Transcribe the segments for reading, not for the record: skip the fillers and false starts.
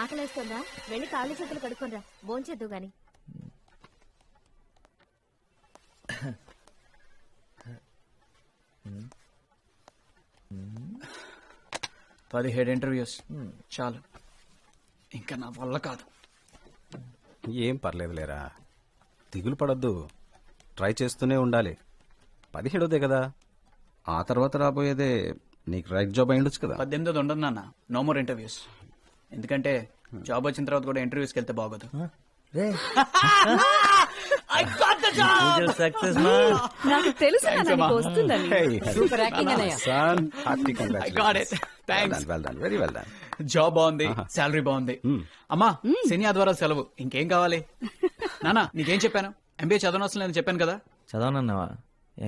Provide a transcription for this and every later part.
ఆకలేస్తుందా? వెళ్ళి కాళ్ళు చేతులు కడుక్కోనరా, భోంచేద్దు గాని. 17 ఇంటర్వ్యూస్ చాలు, ఇంకా నా వల్ల కాదు. ఏం పర్లేదులేరా, దిగులు పడద్దు, ట్రై చేస్తూనే ఉండాలి. 17దే కదా, ఆ తర్వాత రాబోయేదే నీకు రైట్ జాబ్ అయ్యుండొచ్చు కదా. 18 ఉండదు నాన్న, నో మోర్ ఇంటర్వ్యూస్. ఎందుకంటే జాబ్ వచ్చిన తర్వాత కూడా ఇంటర్వ్యూస్కి వెళ్తే బాగోదు. నాకు తెలుసు వస్తుందని. జాబ్ బాగుంది, శాలరీ బాగుంది. అమ్మా శని ఆదివారం సెలవు, ఇంకేం కావాలి? నానా నీకేం చెప్పాను? ఎంబీఏ చదవనవసరం లేదని చెప్పాను కదా. చదవనన్నావా?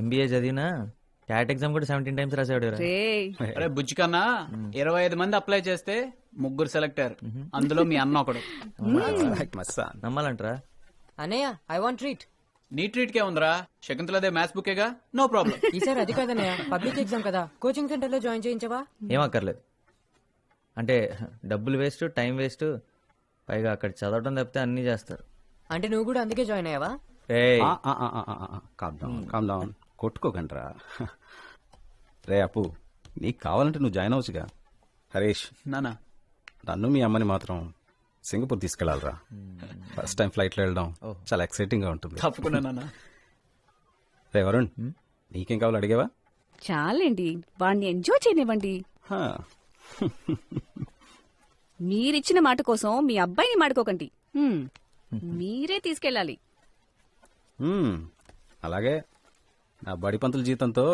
ఎంబీఏ చదివినా క్యాట్ ఎగ్జామ్ కూడా 17 టైమ్స్ రాసాడు. అరే బుజ్జి కన్నా 25 మంది అప్లై చేస్తే 3 సెలెక్ట్ అయ్యారు, అందులో మీ అన్న ఒకడు. నమ్మాలంటరా? అన్నయ్య ఐ వాంట్ ట్రీట్. నీ ట్రీట్ కే ఉందిరా, శకుంతలదే మ్యాథ్స్ బుకేగా, నో ప్రాబ్లం. ఈసారి అది కాదన్నయ్య, పబ్లిక్ ఎగ్జామ్ కదా, కోచింగ్ సెంటర్ లో జాయిన్ చేయించవా? ఏం అక్కర్లేదు. అంటే డబ్బులు వేస్ట్, టైం వేస్ట్, పైగా అక్కడ చదవటం తప్పితే అన్ని చేస్తారు. అంటే నువ్వు కూడా అందుకే జాయిన్ అయ్యావా? Calm down, కొట్టుకోకండ్రా. రే అప్పు, నీకు కావాలంటే నువ్వు జాయిన్ అవ్వచ్చుగా. హరీష్ నానా, నన్ను మీ అమ్మని మాత్రం సింగపూర్ తీసుకెళ్లాలరా. ఫస్ట్ టైం ఫ్లైట్లో వెళ్ళడం చాలా ఎక్సైటింగ్ గా ఉంటుంది. తప్పకుండా నాన్న. రే వరుణ్, నీకేం కావాలో అడిగావా? చాలండి, వాడిని ఎంజాయ్ చేయనివ్వండి. మీరిచ్చిన మాట కోసం మీ అబ్బాయిని మాడుకోకండి, మీరే తీసుకెళ్ళాలి. అలాగే, నా బడి పంతుల జీతంతో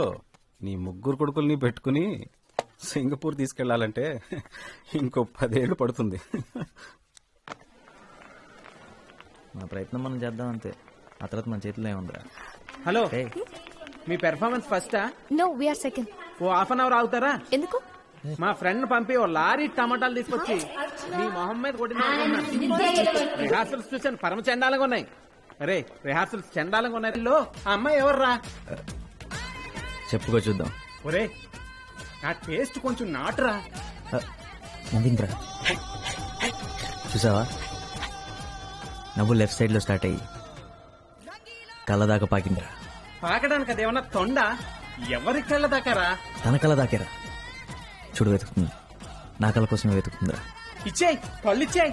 నీ 3 కొడుకుల్ని పెట్టుకుని సింగపూర్ తీసుకెళ్లాలంటే ఇంకో 10 ఏళ్ళు పడుతుంది. మన ప్రయత్నం మనం చేద్దాం అంతే, ఆ తర్వాత మన చేతిలో ఏముందిరా. హలో, మీ పెర్ఫార్మెన్స్ ఫస్టా? No, we are second. Oh half an hour ఆగుతారా? ఎందుకు? మా ఫ్రెండ్ పంపి ఓ లారీ టమాటాలు తీసుకొచ్చి మీ మొహం మీద కొట్టిన రిహార్సల్స్ చూసాను, పరమ చండాలంగా ఉన్నాయి. అరే రిహార్సల్స్ చండాలంగా ఉన్నాయి. ఆ అమ్మాయి ఎవర్రా? చెప్పుకో చూద్దాం. ఒరే నా టేస్ట్ కొంచెం నాటురా. నవ్వింద్రా, చూసావా? నవ్వు లెఫ్ట్ సైడ్ లో స్టార్ట్ అయ్యి కళ్ళ దాకా పాకిందిరా. పాకడానికి అదేమన్నా తొండ? ఎవరి కళ్ళ దాకారా? తన కళ్ళ దాకేరా. చూడు, వెతుకుతుంది, నా కళ్ళ కోసమే వెతుకుతుందిరా. ఇచ్చేయ్, కళ్ళు ఇచ్చేయ్.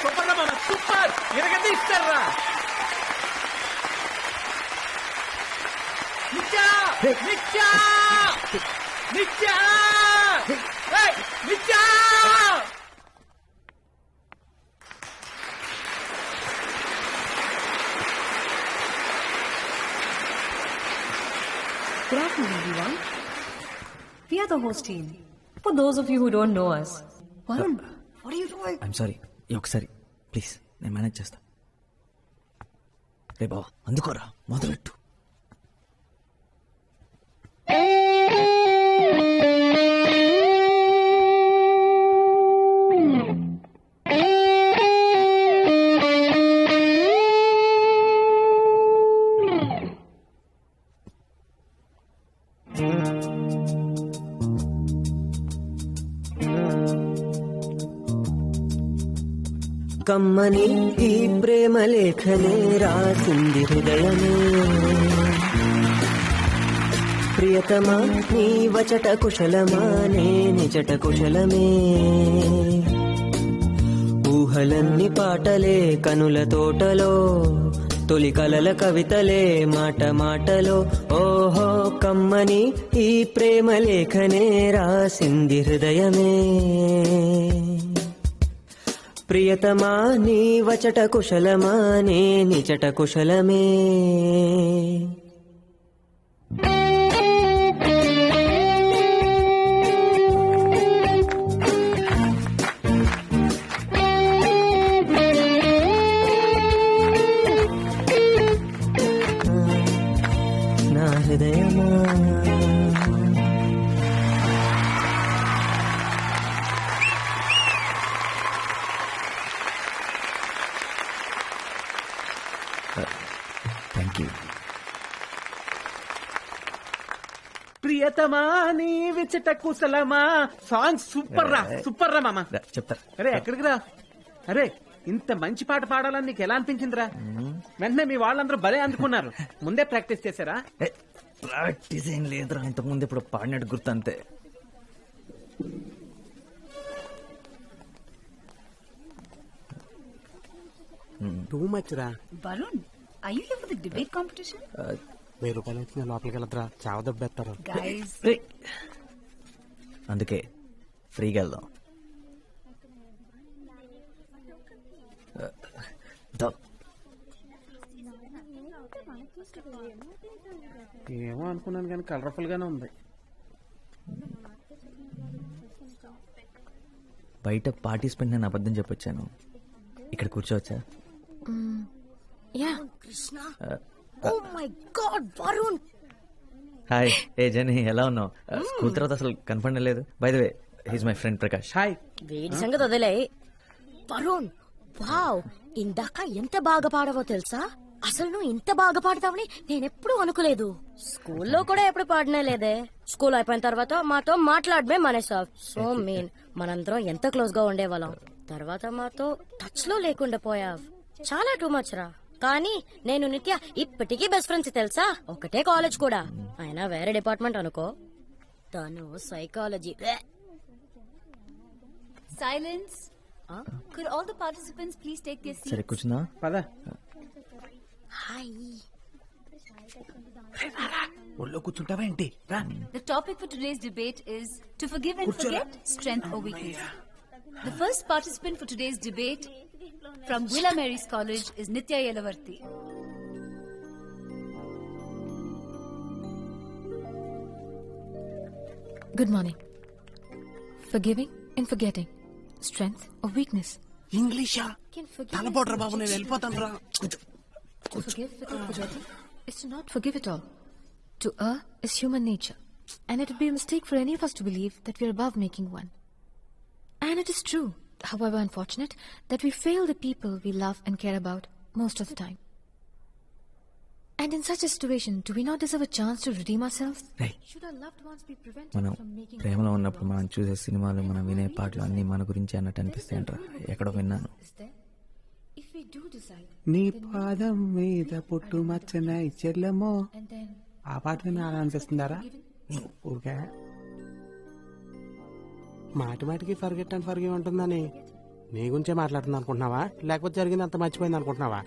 సూపర్ రా మామ, సూపర్, ఎరగది ఇస్తారా. నిత్యా నిత్యా నిత్యా నిత్యా. Good afternoon, everyone. We are the host team. For those of you who don't know us, Varun, what are you doing? I'm sorry, ఒకసారి ప్లీజ్, నేను మేనేజ్ చేస్తా. రే బావా, అందుకోరా, మొదలెట్టు. కమ్మని ఈ ప్రేమ లేఖనే రాసింది హృదయమే. ప్రియతమా నీ వచట కుశలమా నే నిజట కుశలమే. ఊహలన్నీ పాటలే కనుల తోటలో, తొలి కలల కవితలే మాట మాటలో. ఓహో కమ్మని ఈ ప్రేమ లేఖనే రాసింది హృదయమే. ప్రియతమా నీ వచట కుశలమా నే నిజట కుశలమే. నా హృదయమా థ్యాంక్ యూ. ప్రియతమా నీ విచట కుశలమా. సాంగ్ సూపర్ రా, సూపర్ రా మామ. చెప్తారు. అరే ఎక్కడికి రా. అరే ఇంత మంచి పాట పాడాలని నీకు ఎలా అనిపించిందిరా? వెంటనే మీ వాళ్ళందరూ భలే అందుకున్నారు. ముందే ప్రాక్టీస్ చేశారా? ప్రాక్టీస్ ఏం లేదురా, ఇంతకుముందు ఇప్పుడు పాడినట్టు గుర్తు అంతే. టూ మచ్ రా. Varun, are you here for the debate competition? 1000 రూపాయలు వచ్చిన లోపలికి వెళ్ళదురా, చావ దెబ్బేస్తారు. Guys, అందుకే ఫ్రీగా వెళ్దాం. ఏమో అనుకున్నాను కానీ కలర్ఫుల్ గానే ఉంది. బయట పార్టిసిపెంట్ నేను అబద్ధం చెప్పొచ్చాను. ఇక్కడ కూర్చోవచ్చా? Oh my God, Varun! Hi. ఏ జని, ఎలా ఉన్నావు? స్కూల్ తర్వాత అసలు కనపడలేదు లేదు. By the way, he's my friend Prakash. Hi. వీడి సంగతి వదిలే. వరుణ్, వావ్, ఇందాక ఎంత బాగా పాడవో తెలుసా? అసలు నువ్వు ఇంత బాగా పాడతావని నేనెప్పుడు అనుకోలేదు. స్కూల్లో కూడా ఎప్పుడు పాడనే లేదే. స్కూల్ అయిపోయిన తర్వాత మాతో మాట్లాడమే మానేసావ్. సో మీన్, మనందరం ఎంత క్లోజ్ గా ఉండేవాళ్ళం. తర్వాత మాతో టచ్ లో లేకుండా పోయావ్. చాలా టూ మచ్ రా. కానీ నేను నిత్య ఇప్పటికీ బెస్ట్ ఫ్రెండ్స్ తెలుసా. ఒకటే కాలేజ్ కూడా, అయినా వేరే డిపార్ట్మెంట్ అనుకో. తను psychology. silence. Could all the participants please take their seats? సరే కూర్చుందా? పద. హాయ్. ఒళ్ళో కూర్చుంటావా ఏంటి? రా. The topic for today's debate is to forgive and forget, strength or weakness. The first participant for today's debate from Villa Mary's College is Nitya Yelavarthi. Good morning. Forgiving and forgetting, strength or weakness. ఇంగ్లీషా? తలపోట్రా బాబు, నేను వెళ్ళిపోతాను రా. To forgive without forgetting is to not forgive at all. To err is human nature, and it would be a mistake for any of us to believe that we are above making one. And it is true, however unfortunate, that we fail the people we love and care about most of the time. And in such a situation, do we not deserve a chance to redeem ourselves? Should our loved ones be prevented మనం from making ప్రేమలో ఉన్నప్పుడు మనం చూసే సినిమాలు, మనం వినే పాటలు అన్ని మన గురించి అన్నట్టు అనిపిస్తాయంటారా? ఎక్కడో విన్నాను. is there? If we do decide, నీ పాదం మీద పుట్టు మచ్చన చెల్లెమో. and then ఆ పాట వినాలని అనిపిస్తుందారా? ఊరికే మాటి మాటికి ఫర్గెట్ అండ్ ఫర్గివ్ ఉంటుందని నీ గురించే మాట్లాడుతుంది అనుకుంటున్నావా, లేకపోతే జరిగింది అంత మర్చిపోయింది అనుకుంటున్నావా?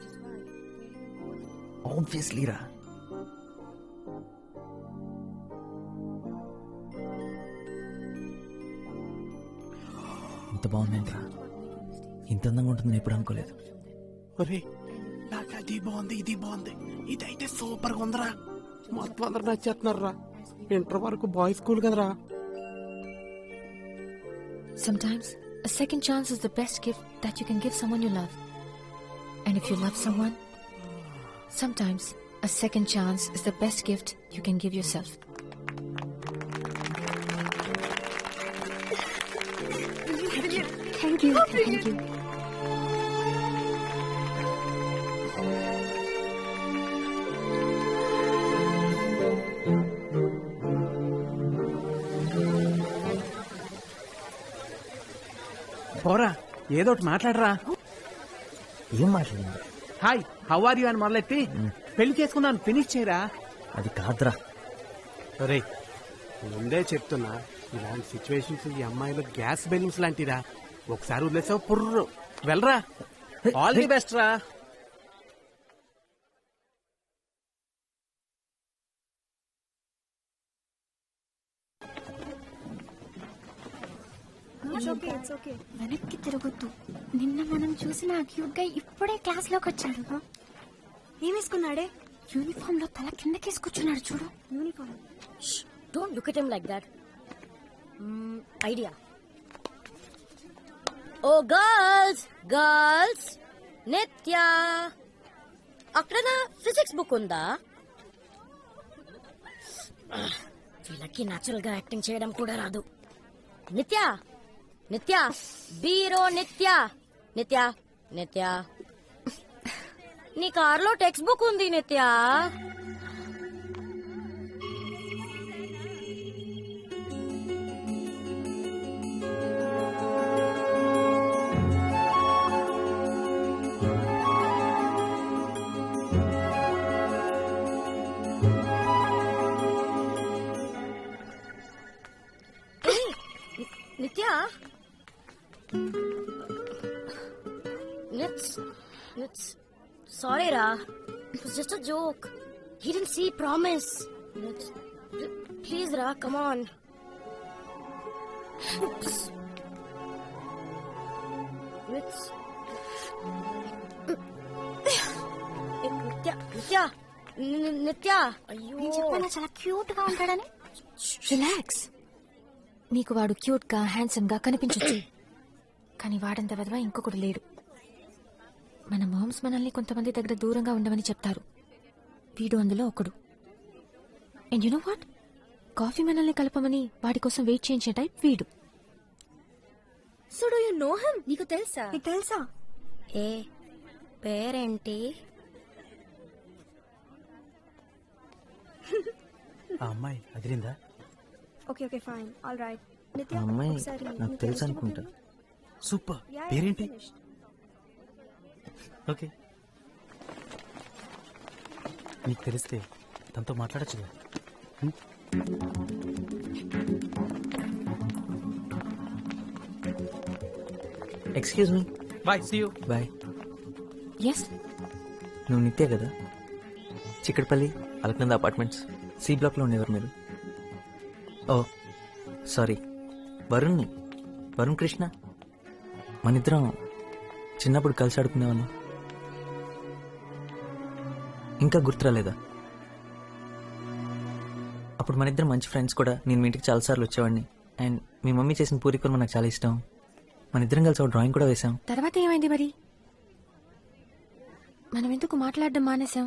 ఆబ్వియస్లీ రా. ఇంత బాగుందేంట్రా, ఇంత అందంగా ఉంటుందని ఎప్పుడు అనుకోలేదు. ఒరే నాకు అది బాగుంది, ఇది బాగుంది, ఇదైతే సూపర్ గా ఉందిరా. మొత్తం అందరు నచ్చేస్తున్నారు రా. ఇంటర్ వరకు బాయ్స్ స్కూల్ కదరా. sometimes a second chance is the best gift that you can give someone you love. And if you love someone, sometimes a second chance is the best gift you can give yourself. Thank you. Thank you. పోరా, ఏదో ఒకటి మాట్లాడరా. ఏం మాట్లాడింది? Hi how are you అని మొదలెట్టి పెళ్లి చేసుకున్నాను ఫినిష్ చేయరా. అది కాదురా. రే ముందే చెప్తున్నా, ఇలాంటి సిచ్యువేషన్స్ ఈ అమ్మాయిలు గ్యాస్ బెలూన్స్ లాంటిరా. ఒకసారి వదిలేసావు పుర్రు. వెళ్ళరా. ఆల్ ది బెస్ట్ రా. వెనక్కి తిరగొద్దు. నిన్న మనం చూసిన ఆ క్యూట్ గా ఇప్పుడే క్లాస్ లోకి వచ్చాడు. ఏం వేసుకున్నాడే? యూనిఫామ్ లో తల కిందకేసుకొచ్చున్నాడు చూడు. Uniform. Don't look at him like that. Idea. Oh girls girls, Nithya అక్కడ నా ఫిజిక్స్ బుక్ ఉందా? వీళ్ళకి న్యాచురల్ గా యాక్టింగ్ చేయడం కూడా రాదు. నిత్య నిత్య బీరో నిత్య నిత్య నిత్య నీ కార్లో టెక్స్ట్ బుక్ ఉంది నిత్య. నిత్య It's sorry, Ra. It was just a joke. He didn't see promise. Please, Ra, come on. Oops. నిత్య నేను చెప్పాను చాలా క్యూట్ గా ఉంటాడని. రిలాక్స్. నీకు వాడు క్యూట్ గా హ్యాండ్సమ్ గా కనిపించొచ్చు, కానీ వాడంత విధవ ఇంకొకడు లేడు. మన మామ్స్ మనల్ని కొంతమంది దగ్గర దూరంగా ఉండమని చెప్తారు. వీడు అందులో ఒకడు. And you know what, coffee మనల్ని కలపమని వాడి కోసం వెయిట్ చేయించే టైప్ వీడు. So do you know him? నీకు తెలుసా? నీకు తెలుసా? ఏ పేరేంటి? ఆ అమ్మాయి అదిరిందా? Okay okay fine all right. ఆ అమ్మాయి నాకు తెలుసు అనుకుంటా. సూపర్. పేరేంటి? ఓకే, నీకు తెలిస్తే తనతో మాట్లాడచ్చు. Excuse me. Bye, see you. Bye. Yes, నువ్వు నిత్య కదా? చిక్కడపల్లి అలకనంద అపార్ట్మెంట్స్ సి బ్లాక్లో ఉండేవారు మీరు? ఓ సారీ, వరుణ్ని. వరుణ్ కృష్ణ. మనిద్దరం చిన్నప్పుడు కలిసి ఆడుకునేవాళ్ళం. ఇంకా గుర్తురాలేదా? అప్పుడు మనిద్దరం మంచి ఫ్రెండ్స్ కూడా. నేను మీ ఇంటికి చాలాసార్లు వచ్చేవాడిని. అండ్ మీ మమ్మీ చేసిన పూరి కూర నాకు చాలా ఇష్టం. మనిద్దరం కలిసి ఒక డ్రాయింగ్ కూడా వేసాం. తర్వాత ఏమైంది మరి? మనం ఎందుకు మాట్లాడడం మానేశాం?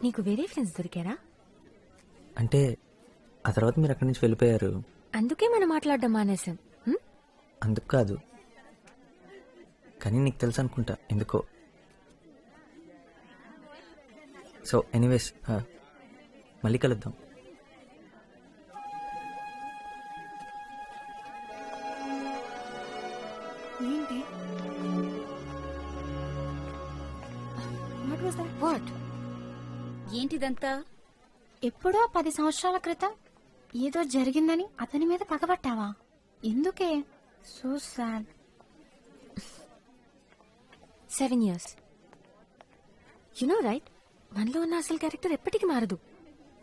నీకు వేరే ఫ్రెండ్స్ దొరికారా? అంటే ఆ తర్వాత మీరు అక్కడి నుంచి వెళ్ళిపోయారు. అందుకే మనం మాట్లాడడం మానేశాం. అందుకు కాదు, కానీ నీకు తెలుసు అనుకుంటా ఎందుకో. సో ఎనీవేస్, మళ్ళీ కలుద్దాం. ఏంటి? వాట్? ఏంటిదంతా? ఎప్పుడో 10 సంవత్సరాల క్రితం ఏదో జరిగిందని అతని మీద పగబట్టావా? ఎందుకే? So sad. 7 years. You know right, మనలో ఉన్న అసలు క్యారెక్టర్ ఎప్పటికీ మారదు.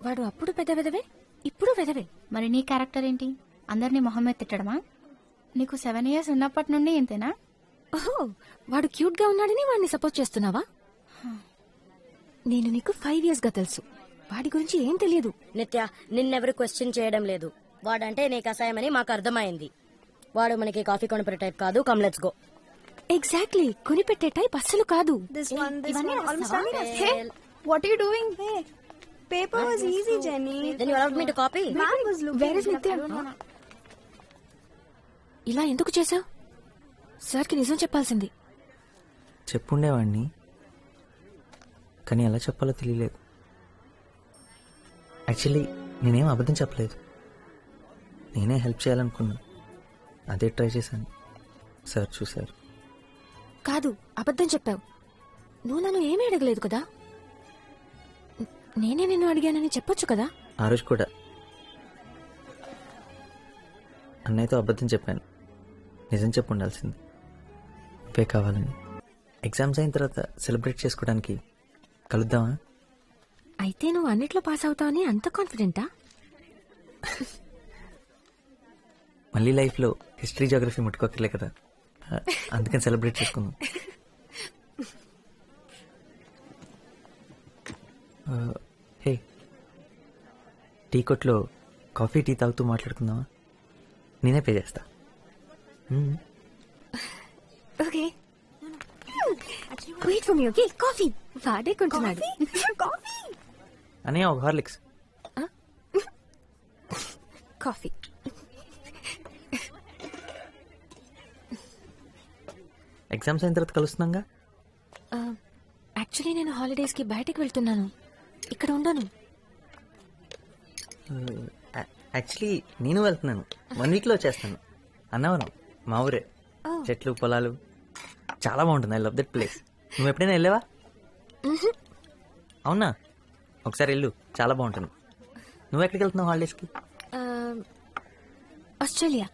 వాడు అప్పుడు పెద్ద వెదవే, ఇప్పుడు వెదవే. మరి నీ క్యారెక్టర్ ఏంటి? అందరినీ మొహం మీద తిట్టడమా? నీకు 7 years ఉన్నప్పటి నుండి ఇంతేనా? ఓహో, వాడు క్యూట్ గా ఉన్నాడని వాడిని సపోర్ట్ చేస్తున్నావా? నేను నీకు 5 years గా తెలుసు. వాడి గురించి ఏం తెలియదు. నిత్య, నిన్నెవరు క్వశ్చన్ చేయడం లేదు. వాడంటే నీకు అసహ్యమని మాకు అర్థమైంది. వాడు మనకి కాఫీ కొనిపెట్టే టైప్ కాదు. Come let's go. ఎగ్జాక్ట్లీ, కొనిపెట్టే టైప్ అస్సలు కాదు. What are you doing? Hey, paper was easy, Jenny. Then you allowed me to copy? Man was looking. Where is Nitya? ఇలా ఎందుకు చేసావు? సార్కి నిజం చెప్పాల్సింది. చెప్పుండేవాడిని, కానీ ఎలా చెప్పాలో తెలియలేదు. యాక్చువల్లీ నేనేం అబద్ధం చెప్పలేదు. నేనే హెల్ప్ చేయాలనుకున్నా, అదే ట్రై చేశాను. సార్ చూశారు. కాదు, అబద్ధం చెప్పావు. నువ్వు నన్ను ఏమీ అడగలేదు కదా. నేనే నిన్ను అడిగానని చెప్పొచ్చు కదా. ఆ రోజు కూడా అన్నయ్యతో అబద్ధం చెప్పాను. నిజం చెప్పు ఉండాల్సింది. పే కావాలని. ఎగ్జామ్స్ అయిన తర్వాత సెలబ్రేట్ చేసుకోవడానికి కలుద్దామా? అయితే నువ్వు అన్నిట్లో పాస్ అవుతావని అంత కాన్ఫిడెంటా? మళ్ళీ లైఫ్లో హిస్టరీ జాగ్రఫీ ముట్టుకోకర్లే కదా, అందుకని సెలబ్రేట్ చేసుకుందాం. హే, టీ కొట్లో కాఫీ టీ తాగుతూ మాట్లాడుకుందామా? నేనే పే చేస్తా. Okay, wait for me. Okay, coffee వాడే కొంటున్నాడు. అన్నయ్య ఒక హార్లిక్స్. కాఫీ. ఎగ్జామ్స్ అయిన తర్వాత కలుస్తున్నాగా. యాక్చువల్లీ నేను హాలిడేస్కి బయటకు వెళ్తున్నాను, ఇక్కడ ఉండను. యాక్చువల్లీ నేను వెళ్తున్నాను, 1 వీక్లో వచ్చేస్తాను. అన్నవరం మా ఊరే, చెట్లు పొలాలు చాలా బాగుంటుంది. I love that place. నువ్వు ఎప్పుడైనా వెళ్ళావా? అవునా, ఒకసారి వెళ్ళు, చాలా బాగుంటుంది. నువ్వు ఎక్కడికి వెళ్తున్నావు హాలిడేస్కి? ఆస్ట్రేలియా.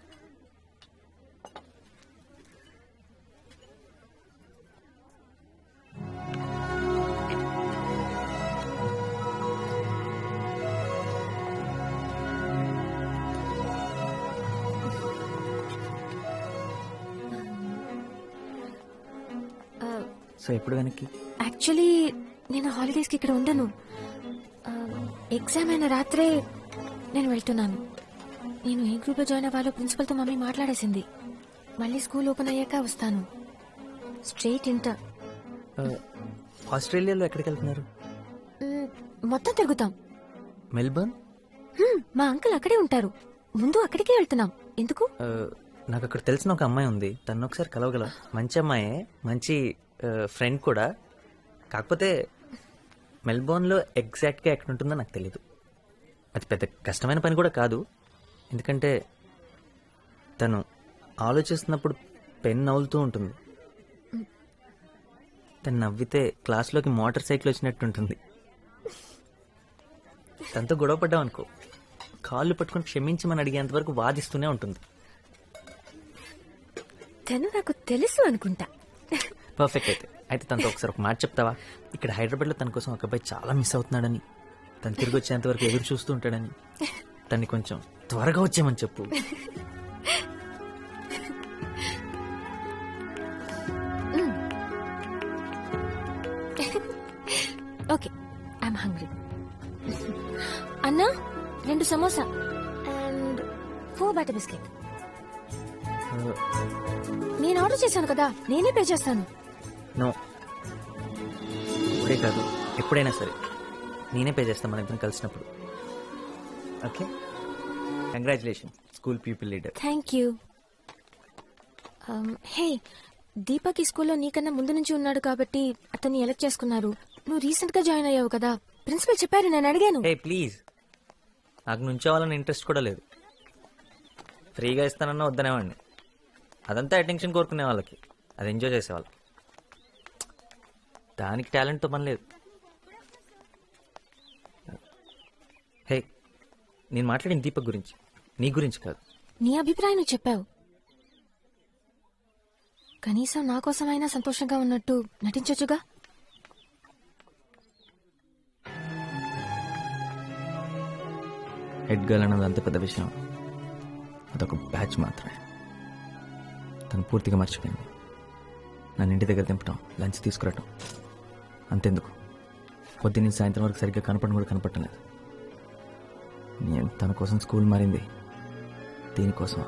సో ఎప్పుడు వెనక్కి? యాక్చువల్లీ నేను హాలిడేస్కి ఇక్కడ ఉండను. ఎగ్జామ్ అయిన రాత్రే నేను వెళ్తున్నాను. నేను ఏ గ్రూప్లో జాయిన్ అవ్వాలో ప్రిన్సిపల్తో మమ్మీ మాట్లాడేసింది. మళ్ళీ స్కూల్ ఓపెన్ అయ్యాక వస్తాను. Straight inter. ఆస్ట్రేలియాలో ఎక్కడికి వెళ్తున్నారు? మొత్తం తిరుగుతాం. మెల్బర్న్? మా అంకుల్ అక్కడే ఉంటారు. ముందు అక్కడికే వెళ్తున్నాం. ఎందుకు? నాకు అక్కడ తెలిసిన ఒక అమ్మాయి ఉంది, తను ఒకసారి కలవగల. మంచి అమ్మాయే, మంచి ఫ్రెండ్ కూడా. కాకపోతే మెల్బోర్న్లో ఎగ్జాక్ట్గా ఎక్కడ ఉంటుందో నాకు తెలీదు. అది పెద్ద కష్టమైన పని కూడా కాదు, ఎందుకంటే తను ఆలోచిస్తున్నప్పుడు పెన్ నవ్వులుతూ ఉంటుంది. తను నవ్వితే క్లాస్లోకి మోటార్ సైకిల్ వచ్చినట్టు ఉంటుంది. తనతో గొడవ పడ్డాం అనుకో, కాళ్ళు పట్టుకొని క్షమించమని అడిగేంత వరకు వాదిస్తూనే ఉంటుంది. తను నాకు తెలుసు అనుకుంటా. పర్ఫెక్ట్. అయితే తనతో ఒకసారి ఒక మాట చెప్తావా? ఇక్కడ హైదరాబాద్లో తన కోసం ఒక అబ్బాయి చాలా మిస్ అవుతున్నాడని, తను తిరిగి వచ్చేంత వరకు ఎదురు చూస్తూ ఉంటాడని, తన్ని కొంచెం త్వరగా వచ్చేయమని చెప్పు. Okay, I'm hungry. అన్నా, 2 సమోసా అండ్ 4 బటర్ బిస్కెట్. నేను ఆర్డర్ చేశాను కదా, నేనే పే చేస్తాను. నో, ఇప్పుడే కాదు, ఎప్పుడైనా సరే నేనే పే చేస్తాను మన ఇద్దరం కలిసినప్పుడు. Okay, congratulation school people leader. Thank you. Hey, Deepak ఈ స్కూల్లో నీకన్నా ముందు నుంచి ఉన్నాడు కాబట్టి అతన్ని ఎలక్ట్ చేసుకున్నారు. నువ్వు రీసెంట్ గా జాయిన్ అయ్యావు కదా, ప్రిన్సిపల్ చెప్పారు, నేను అడిగాను. హే ప్లీజ్, నాకు నుంచోవాలని ఇంట్రెస్ట్ కూడా లేదు. ఫ్రీగా ఇస్తానన్నా వద్దనేవాడిని. అదంతా అటెన్షన్ కోరుకునే వాళ్ళకి, అది ఎంజాయ్ చేసేవాళ్ళు. దానికి టాలెంట్తో పని లేదు. హే, నేను మాట్లాడిన దీపక్ గురించి, నీ గురించి కాదు. నీ అభిప్రాయం నువ్వు చెప్పావు. కనీసం నా కోసమైనా సంతోషంగా ఉన్నట్టు నటించొచ్చుగా. హెడ్ గర్ల్ అన్నది అంత పెద్ద విషయం, అదొక బ్యాచ్ మాత్రమే. తను పూర్తిగా మర్చిపోయింది. నన్ను ఇంటి దగ్గర దింపడం, లంచ్ తీసుకురావటం, అంతెందుకు పొద్దున్న సాయంత్రం వరకు సరిగ్గా కనపడడం కూడా కనపడటం లేదు. నేను తన కోసం స్కూల్ మారింది దీనికోసం.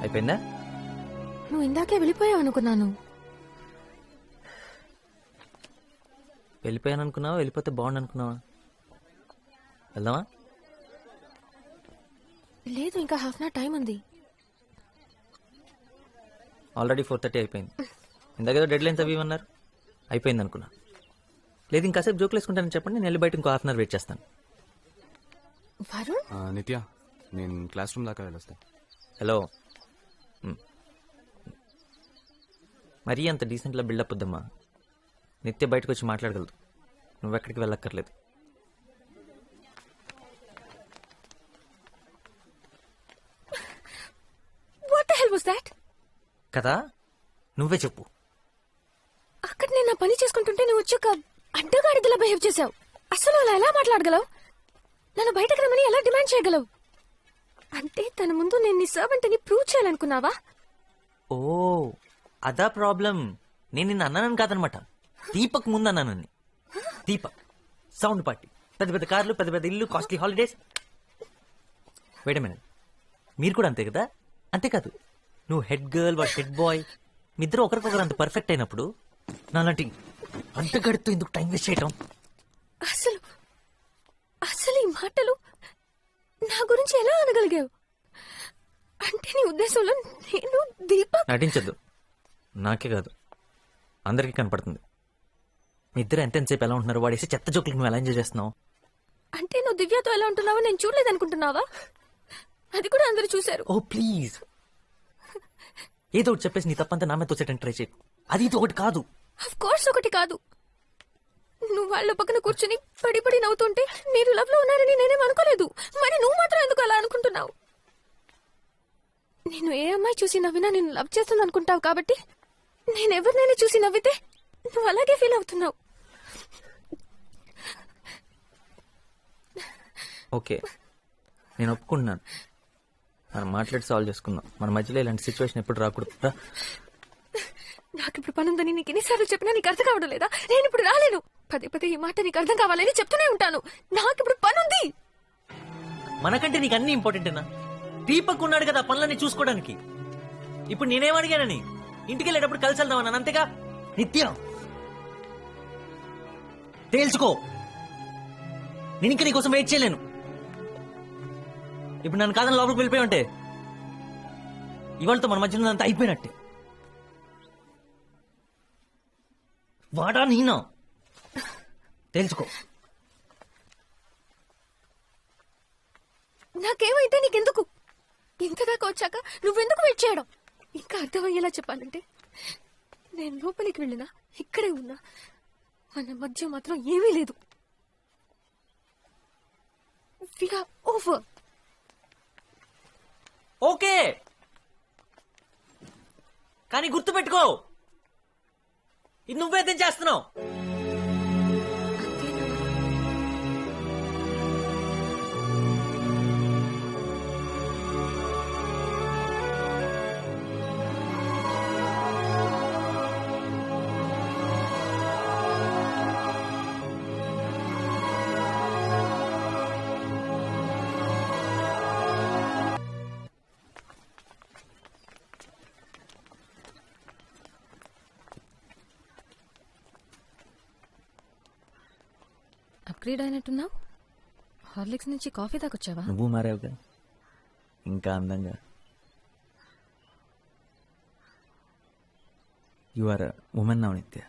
అయిపోయిందా? నువ్వు ఇందాకే వెళ్ళిపోయావు అనుకున్నాను. వెళ్ళిపోయాను అనుకున్నావా, వెళ్ళిపోతే బాగుండు అనుకున్నావా? వెళ్దామా? లేదు, ఇంకా హాఫ్ అన్ అవర్ టైం ఉంది. ఆల్రెడీ 4:30 అయిపోయింది. ఇందాకేదో డెడ్ లైన్స్ అవి ఇవన్నారు, అయిపోయింది అనుకున్నా. లేదు ఇంకాసేపు జోకులు వేసుకుంటానని చెప్పండి, నేను వెళ్ళి బయట ఇంకో హాఫ్ అన్ అవర్ వెయిట్ చేస్తాను. వరుణ్, నిత్య, నేను క్లాస్ రూమ్ దాకా వెళ్ళొస్తా. హలో, మరీ అంత డీసెంట్లా బిల్డప్ వద్దమ్మా. నిత్య బయటకు వచ్చి మాట్లాడగలదు, నువ్వెక్కడికి వెళ్ళక్కర్లేదు. what the hell was that? కదా, నువ్వే చెప్పు. అక్కడ నేను నా పని చేసుకుంటుంటే నువ్వు వచ్చి ఒక అడ్డగాడిదలా బిహేవ్ చేసావు. అసలు అలా ఎలా మాట్లాడగలవు? నన్ను బయటకు రమ్మని ఎలా డిమాండ్ చేయగలవు? అంటే తన ముందు నేను నీ సర్వెంట్ అని ప్రూవ్ చేయాలనుకున్నావా? ఓ అదా ప్రాబ్లం. నేను నిన్ను అన్నానని కాదనమాట, దీపక్ ముందు అన్నానని. దీపక్ సౌండ్ పార్టీ, పెద్ద పెద్ద కార్లు, పెద్ద పెద్ద ఇల్లు, costly holidays. Wait a minute, మీరు కూడా అంతే కదా? అంతేకాదు, నువ్వు హెడ్ గర్ల్, వాడు హెడ్ బాయ్, మీ ఇద్దరు ఒకరికొకరు అంత పర్ఫెక్ట్ అయినప్పుడు నాలాంటి అంటగడుతూ ఎందుకు టైం వేస్ట్ చేయటం? అసలు అసలు ఈ మాటలు నా గురించి ఎలా అనగలిగావు? అంటే నీ ఉద్దేశంలో నేను దీపక్? నటించద్దు, నాకే కాదు అందరికీ కనపడుతుంది. మీ ఇద్దరు ఎంతసేపు ఎలా ఉంటున్నారు, వాడేసి చెత్త జోకులకి నువ్వు ఎలా ఎంజాయ్ చేస్తున్నావు? అంటే నువ్వు దివ్యతో ఎలా ఉంటున్నావో నేను చూడలేదనుకుంటున్నావా? అది కూడా అందరూ చూశారు. ఓ ప్లీజ్, ఏదో ఒకటి చెప్పేసి నీ తప్పంతా నా మీద తోసేటని ట్రై చేయకు. అది ఇది ఒకటి కాదు. ఆఫ్ కోర్స్ ఒకటి కాదు. నువ్వు వాళ్ళ పక్కన కూర్చుని పడి పడి నవ్వుతుంటే మీరు లవ్ లో ఉన్నారని నేనేం అనుకోలేదు. మరి నువ్వు మాత్రం ఎందుకు అలా అనుకుంటున్నావు? నేను ఏ అమ్మాయి చూసి నవ్వినా నేను లవ్ చేస్తుంది అనుకుంటావు కాబట్టి నేను ఎవరినైనా చూసి నవ్వితే నువ్వు అలాగే ఫీల్ అవుతున్నావు. ఓకే, నేను ఒప్పుకుంటున్నాను. మనం మాట్లాడి సాల్వ్ చేసుకుందాం. మన మధ్యలో ఇలాంటి సిచ్యువేషన్ ఎప్పుడు రాకూడదు. నాకు ఇప్పుడు పని ఉందని నీకు ఎన్నిసార్లు చెప్పినా నీకు అర్థం కావడం లేదా? నేను ఇప్పుడు రాలేను. పదే పదే ఈ మాట నీకు అర్థం కావాలని చెప్తూనే ఉంటాను. నాకు ఇప్పుడు పని ఉంది. మనకంటే నీకు అన్ని ఇంపార్టెంటేనా? దీపక్ ఉన్నాడు కదా పనులన్నీ చూసుకోవడానికి. ఇప్పుడు నేనేం అడిగానని? ఇంటికి వెళ్ళేటప్పుడు కలిసి వెళ్దామన్నాను, అంతేగా? నిత్యం తేల్చుకో, నేను ఇంకా నీకోసం వెయిట్ చేయలేను. ఇప్పుడు నన్ను కాదని లోపలికి వెళ్ళిపోయి ఉంటే ఇవాళతో మన మధ్య అంతా అయిపోయినట్టే. వాడా నేనా? తెలుసుకో. నాకేమైతే నీకెందుకు? ఇంతదాకా వచ్చాక నువ్వెందుకు వెయిట్ చేయడం? ఇంకా అర్థమయ్యేలా చెప్పాలంటే నేను లోపలికి వెళ్ళినా ఇక్కడే ఉన్నా మన మధ్య మాత్రం ఏమీ లేదు. We are over. ఓకే, కానీ గుర్తుపెట్టుకో, ఇది నువ్వైతే చేస్తున్నావు. అప్గ్రేడ్ అయినట్టున్నావు. హార్లిక్స్ నుంచి కాఫీ దాకా వచ్చావా? నువ్వు మారావుగా, ఇంకా అందంగా. యు ఆర్ ఉమెన్ నౌ నిత్య.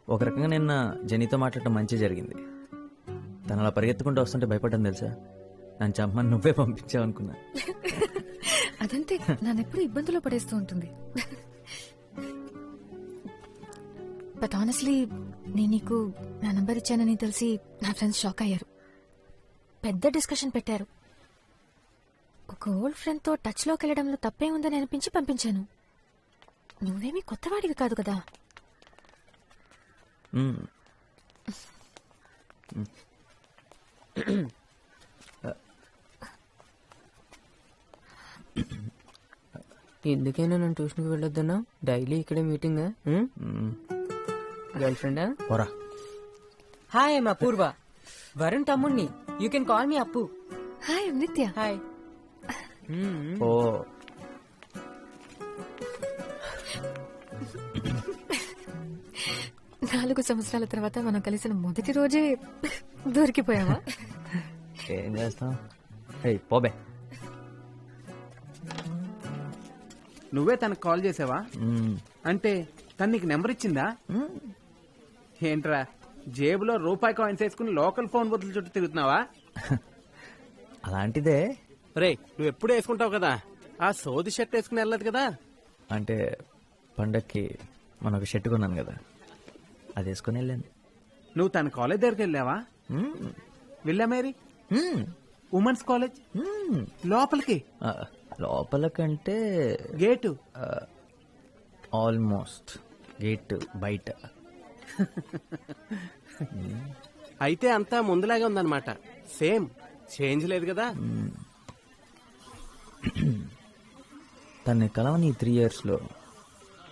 ఒక రకంగా నిన్న జెనీతో మాట్లాడటం మంచి జరిగింది. తను అలా పరిగెత్తుకుంటూ వస్తుంటే భయపడ్డాను తెలుసా. నన్ను చంపని నువ్వే పంపించావు అనుకున్నా. అదంతే, నన్నెప్పుడు ఇబ్బందులో పడేస్తూ ఉంటుంది. బట్ ఆనెస్ట్లీ నేను నీకు నా నంబర్ ఇచ్చానని తెలిసి నా ఫ్రెండ్స్ షాక్ అయ్యారు. పెద్ద డిస్కషన్ పెట్టారు. ఒక ఓల్డ్ ఫ్రెండ్ తో టచ్ లోకి వెళ్ళడంలో తప్పే ఉందని అనిపించి పంపించాను. నువ్వేమీ కొత్తవాడివి కాదు కదా. ఎందుకైనా నన్ను ట్యూషన్కి వెళ్ళొద్దన్నా? డైలీ ఇక్కడే మీటింగ్. గర్ల్ ఫ్రెండా? పోరా. హాయ్ ఐమ్ అపూర్వ, వరుణ్ తమ్ముణ్ణి. యూ కెన్ కాల్ మీ అప్పు. హాయ్ నిత్య. హాయ్. ఓ 4 సంవత్సరాల తర్వాత మనం కలిసిన మొదటి రోజే దొరికిపోయావా? ఏం చేస్తాం? ఏయ్ పోబే. నువ్వే తనకు కాల్ చేసావా? అంటే తను నీకు నెంబర్ ఇచ్చిందా? ఏంట్రా జేబులో రూపాయి కాయిన్స్ వేసుకుని లోకల్ ఫోన్ బదులు చుట్టూ తిరుగుతున్నావా? అలాంటిదే. రే నువ్వు ఎప్పుడు వేసుకుంటావు కదా, ఆ సోది షర్ట్ వేసుకుని వెళ్ళదు కదా. అంటే పండక్కి మనం ఒక షర్ట్ కొన్నాను కదా, అది వేసుకొని వెళ్ళాను. నువ్వు తన కాలేజ్ దగ్గరికి వెళ్ళావా? విల్లా మేరీ ఉమెన్స్ కాలేజ్ లోపలికి? లోపల కంటే గేటు ఆల్మోస్ట్ గేట్ బయట. అయితే అంతా ముందులాగే ఉందన్నమాట. సేమ్ చేంజ్ లేదు కదా. తన్ని కలవని 3 yearsలో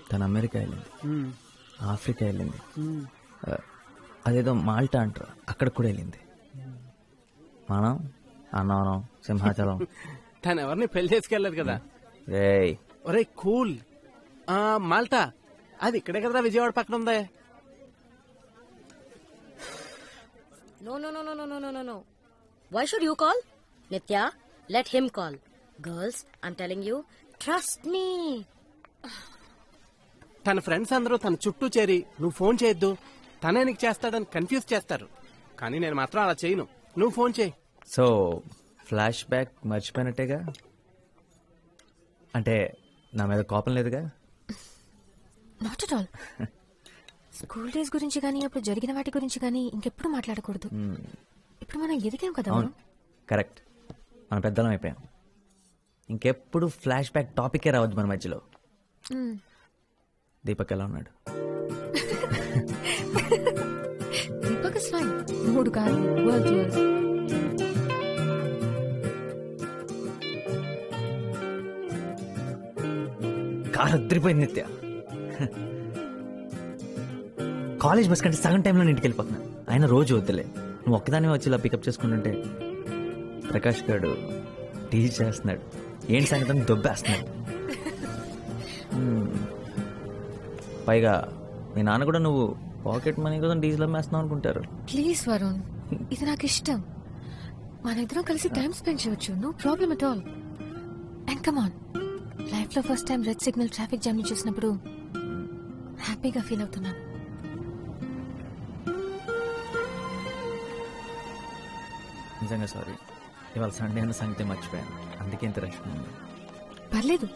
తను అమెరికా వెళ్ళింది, ఆఫ్రికా వెళ్ళింది, అదేదో మాల్టా అంటారు అక్కడికి కూడా వెళ్ళింది. మనం అన్నవరం, సింహాచలం. తను ఎవరిని పెళ్లి చేసుకెళ్ళదు కదా. రేయ్ ఒరే కూల్. మాల్టా అది ఇక్కడే కదా, విజయవాడ పక్కన ఉందే. No, no, no, no, no, no, no, no, no. Why should you call? Nitya, let him call. Girls, I'm telling you, trust me. తన ఫ్రెండ్స్ అందరూ తన చుట్టూ చేరి నువ్వు ఫోన్ చేయొద్దు, తనే నీకు చేస్తాడని కన్ఫ్యూజ్ చేస్తారు. కానీ నేను మాత్రం అలా చేయను. నువ్వు ఫోన్ చేయి. సో ఫ్లాష్ బ్యాక్ మర్చిపోయినట్టేగా? అంటే నా మీద కోపం లేదుగా? Not at all. School days గురించి కానీ అప్పుడు జరిగిన వాటి గురించి కానీ ఇంకెప్పుడు మాట్లాడకూడదు. ఇప్పుడు మనం ఎదిగాం కదా. అవును కరెక్ట్, మన పెద్దలం అయిపోయాం. ఇంకెప్పుడు ఫ్లాష్ బ్యాక్ టాపికే రావద్దు మన మధ్యలో. దీపక్ ఎలా ఉన్నాడు? Deepak is fine. 3 కాదు, వరల్డ్ టూర్స్. కారు అద్దరిపోయింది నిత్య. కాలేజ్ బస్ కంటే సగం టైంలో ఇంటికి వెళ్ళిపోతున్నా. ఆయన రోజు వద్దులే, నువ్వు ఒక్కదాన్ని వచ్చి ఇలా పికప్ చేసుకుంటుంటే ప్రకాష్ గారు టీచ్ చేస్తున్నాడు. ఏంటి సంగతి దొబ్బేస్తున్నాడు. పైగా మీ నాన్న కూడా నువ్వు పాకెట్ మనీ కోసం డీజిల్ అమ్మేస్తున్నావు అనుకుంటారు. ప్లీజ్ వరుణ్, ఇది నాకు ఇష్టం. మన ఇద్దరం కలిసి టైం స్పెండ్ చేయొచ్చు. No problem at all. And come on, life లో first time red signal traffic jam చూసినప్పుడు హ్యాపీగా ఫీల్ అవుతున్నాను. నిజంగా సారీ, ఇవాళ సండే అన్న సంగతి మర్చిపోయాను, అందుకే ఇంత రష్ ఉంది. పర్లేదు,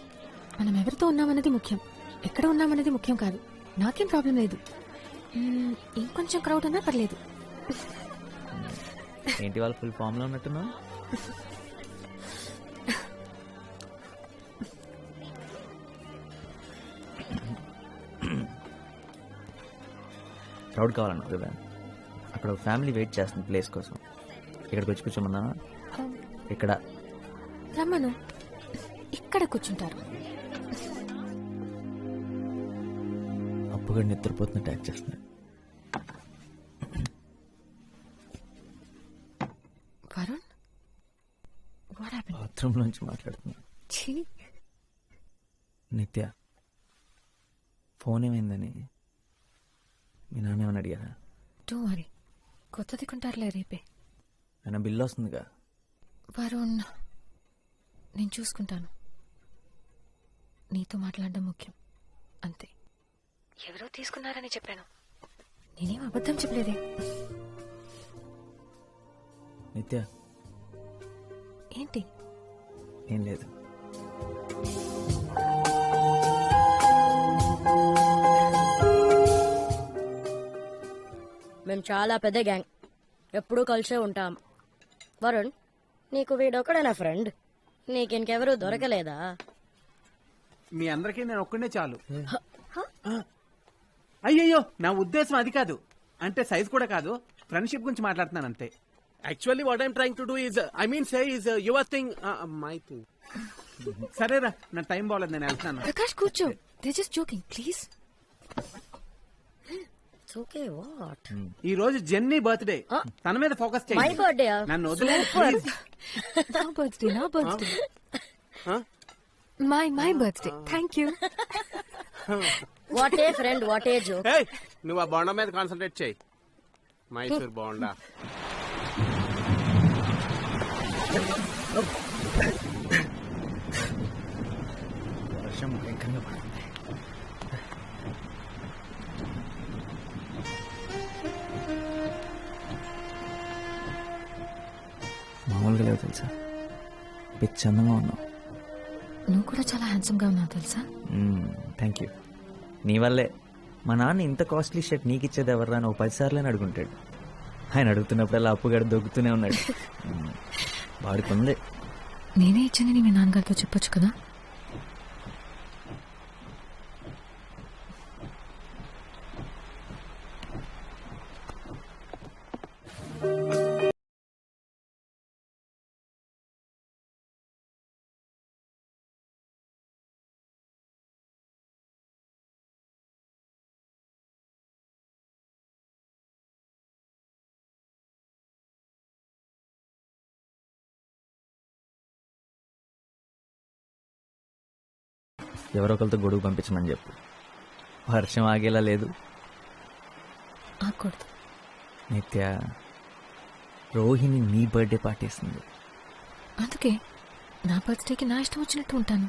మనం ఎవరితో ఉన్నామన్నది ముఖ్యం, ఎక్కడ ఉన్నామన్నది ముఖ్యం కాదు. నాకేం ప్రాబ్లం లేదు. ఇంకొంచెం క్రౌడ్ ఉన్నా పర్లేదు. ఏంటి వాళ్ళు ఫుల్ ఫామ్ లో ఉన్నట్టున్నా? క్రౌడ్ కావాలన్నా కదా, అక్కడ ఒక ఫ్యామిలీ వెయిట్ చేస్తుంది ప్లేస్ కోసం. ఇక్కడికి వచ్చి కూర్చోమన్నా? ఇక్కడ రమ్మను, ఇక్కడ కూర్చుంటారు. అప్పుగా నిద్రపోతున్న ట్యాక్ చేస్తున్నాడు. Varun, what happened? బాత్రూమ్ నుంచి మాట్లాడుతున్నా. నిత్య, ఫోన్ ఏమైందని మీ నాన్న ఏమని అడిగారా? డోంట్ వరీ, కొత్తది కొంటారులే రేపే. ఆయన బిల్లు వస్తుందిగా. వరుణ్, నేను చూసుకుంటాను. నీతో మాట్లాడడం ముఖ్యం, అంతే. ఎవరో తీసుకున్నారని చెప్పాను, నేనేం అబద్ధం చెప్పలేదే. నిత్య, ఏంటి? ఏం లేదు. మేము చాలా పెద్ద గ్యాంగ్, ఎప్పుడూ కలిసే ఉంటాం. వరుణ్, నీకు వీడొక్కడే నా ఫ్రెండ్, నీకింకెవరూ దొరకలేదా? మీ అందరికీ నేను ఒక్కడే చాలు. అయ్యయ్యో, నా ఉద్దేశం అది కాదు. అంటే సైజ్ కూడా కాదు, ఫ్రెండ్షిప్ గురించి మాట్లాడుతున్నాను అంతే. Actually what I'm trying to do is, I mean say is your thing, my thing. సరేరా, నా టైం బాగలేదు, నేను వెళ్తాను. ప్రకాష్ కూర్చో, they just joking please. Okay, what? ఈ రోజు జెన్నీ బర్త్డే, తన మీద ఫోకస్ చేయి. My birthday? నన్ను వదిలే. నా బర్త్డే, నా birthday, my birthday. Thank you. What a friend, what a joke. ఏయ్, నువ్వు ఆ బోండా మీద కాన్సన్ట్రేట్ చేయి. మైసూర్ బోండా. వర్షం భయంకరంగా పడుతుంది. మామూలుగా లేవు తెలుసా, పిచ్చి అందంగా ఉన్నావు. నువ్వు కూడా చాలా హ్యాండ్సమ్ గా ఉన్నావు తెలుసా. Thank you. నీ వల్లే మా నాన్న ఇంత కాస్ట్లీ షర్ట్ నీకు ఇచ్చేది ఎవర్రా అని 10 సార్లు అడుగుంటాడు. ఆయన అడుగుతున్నప్పుడల్లా అప్పుగడ దొక్కుతూనే ఉన్నాడు. వాడికి ఉంది. నేనే ఇచ్చానని మీ నాన్నగారితో చెప్పొచ్చు కదా. ఎవరో ఒకరితో గొడుగు పంపించమని చెప్పు. వర్షం ఆగేలా లేదు. ఆకూడదు. నిత్య, రోహిణి నీ బర్త్డే పార్టీ ఇస్తుంది. అందుకే నా బర్త్డేకి నా ఇష్టం వచ్చినట్టు ఉంటాను.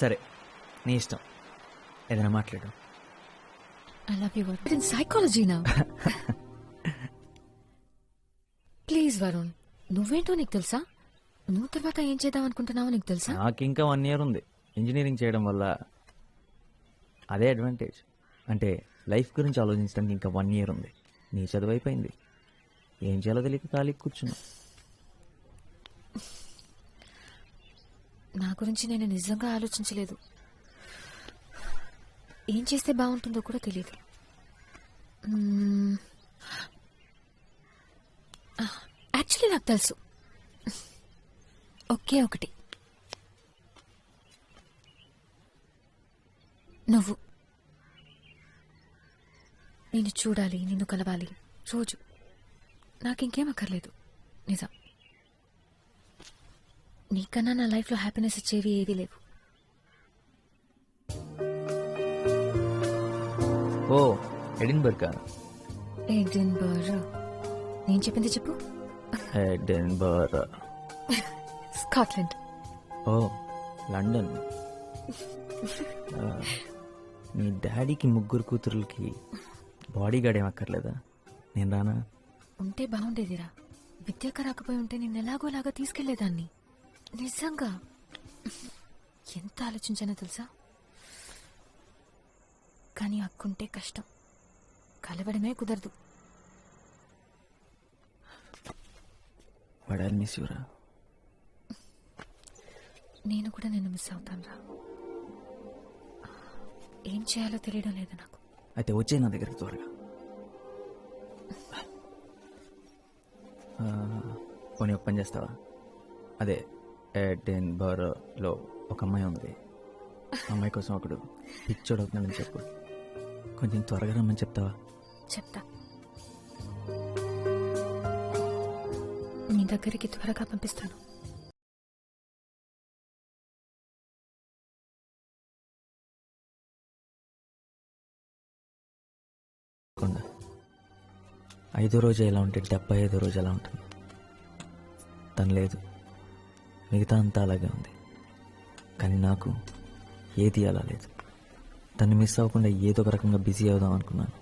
సరే, నీ ఇష్టం, ఏదైనా మాట్లాడు. I love you, Varun. In psychology now. Please Varun, నువ్వేంటో నీకు తెలుసా? నువ్వు తర్వాత ఏం చేద్దాం అనుకుంటున్నావో నీకు తెలుసా? నాకు ఇంకా 1 year ఉంది. ఇంజనీరింగ్ చేయడం వల్ల అదే అడ్వాంటేజ్. అంటే లైఫ్ గురించి ఆలోచించడానికి ఇంకా 1 year ఉంది. నీ చదువు అయిపోయింది. ఏం చేయాలో తెలియక ఖాళీ కూర్చున్నా. నా గురించి నేను నిజంగా ఆలోచించలేదు. ఏం చేస్తే బాగుంటుందో కూడా తెలియదు. యాక్చువల్లీ నాకు తెలుసు. ఒకే ఒకటి, నువ్వు. నిన్ను చూడాలి, నిన్ను కలవాలి రోజు. నాకింకేం అక్కర్లేదు. నిజం, నీకన్నా నా లైఫ్లో హ్యాపీనెస్ ఇచ్చేవి ఏవీ లేవు. ఓ, ఎడిన్బర్గ్. ఎడిన్బర్గ్. నేను చెప్పింది చెప్పు. ఎడిన్బర్గ్. స్కాట్లాండ్. ఓ, లండన్. మీ డాడీకి 3 కూతురులకి బాడీ గార్డ్ ఏం అక్కర్లేదా? నేను రానా? ఉంటే బాగుండేదిరా. విద్యాక రాకపోయి ఉంటే నేను ఎలాగోలాగా తీసుకెళ్లేదాన్ని. నిజంగా ఎంత ఆలోచించానో తెలుసా. కానీ అక్కుంటే కష్టం, కలవడమే కుదరదు. వాడాలి మిస్ యూరా. నేను కూడా నిన్ను మిస్ అవుతాను రా. ఏం చేయాలో తెలియడం లేదు నాకు. అయితే వచ్చే నా దగ్గరికి త్వరగా. పోనీ ఒక పని చేస్తావా? అదే ఎడిన్బర్గ్లో ఒక అమ్మాయి ఉంది. అమ్మాయి కోసం ఒకడు పిచ్చోడు అవుతున్నాడని చెప్పు. కొంచెం త్వరగా రమ్మని చెప్తావా? చెప్తా. నీ దగ్గరికి త్వరగా పంపిస్తాను. కొండ 5వ రోజు ఎలా ఉంటే 75వ రోజు ఎలా ఉంటుంది. తను లేదు, మిగతా అంతా అలాగే ఉంది. కానీ నాకు ఏది అలా లేదు. తను మిస్ అవ్వకుండా ఏదో ఒక రకంగా బిజీ అవుదాం అనుకున్నాను.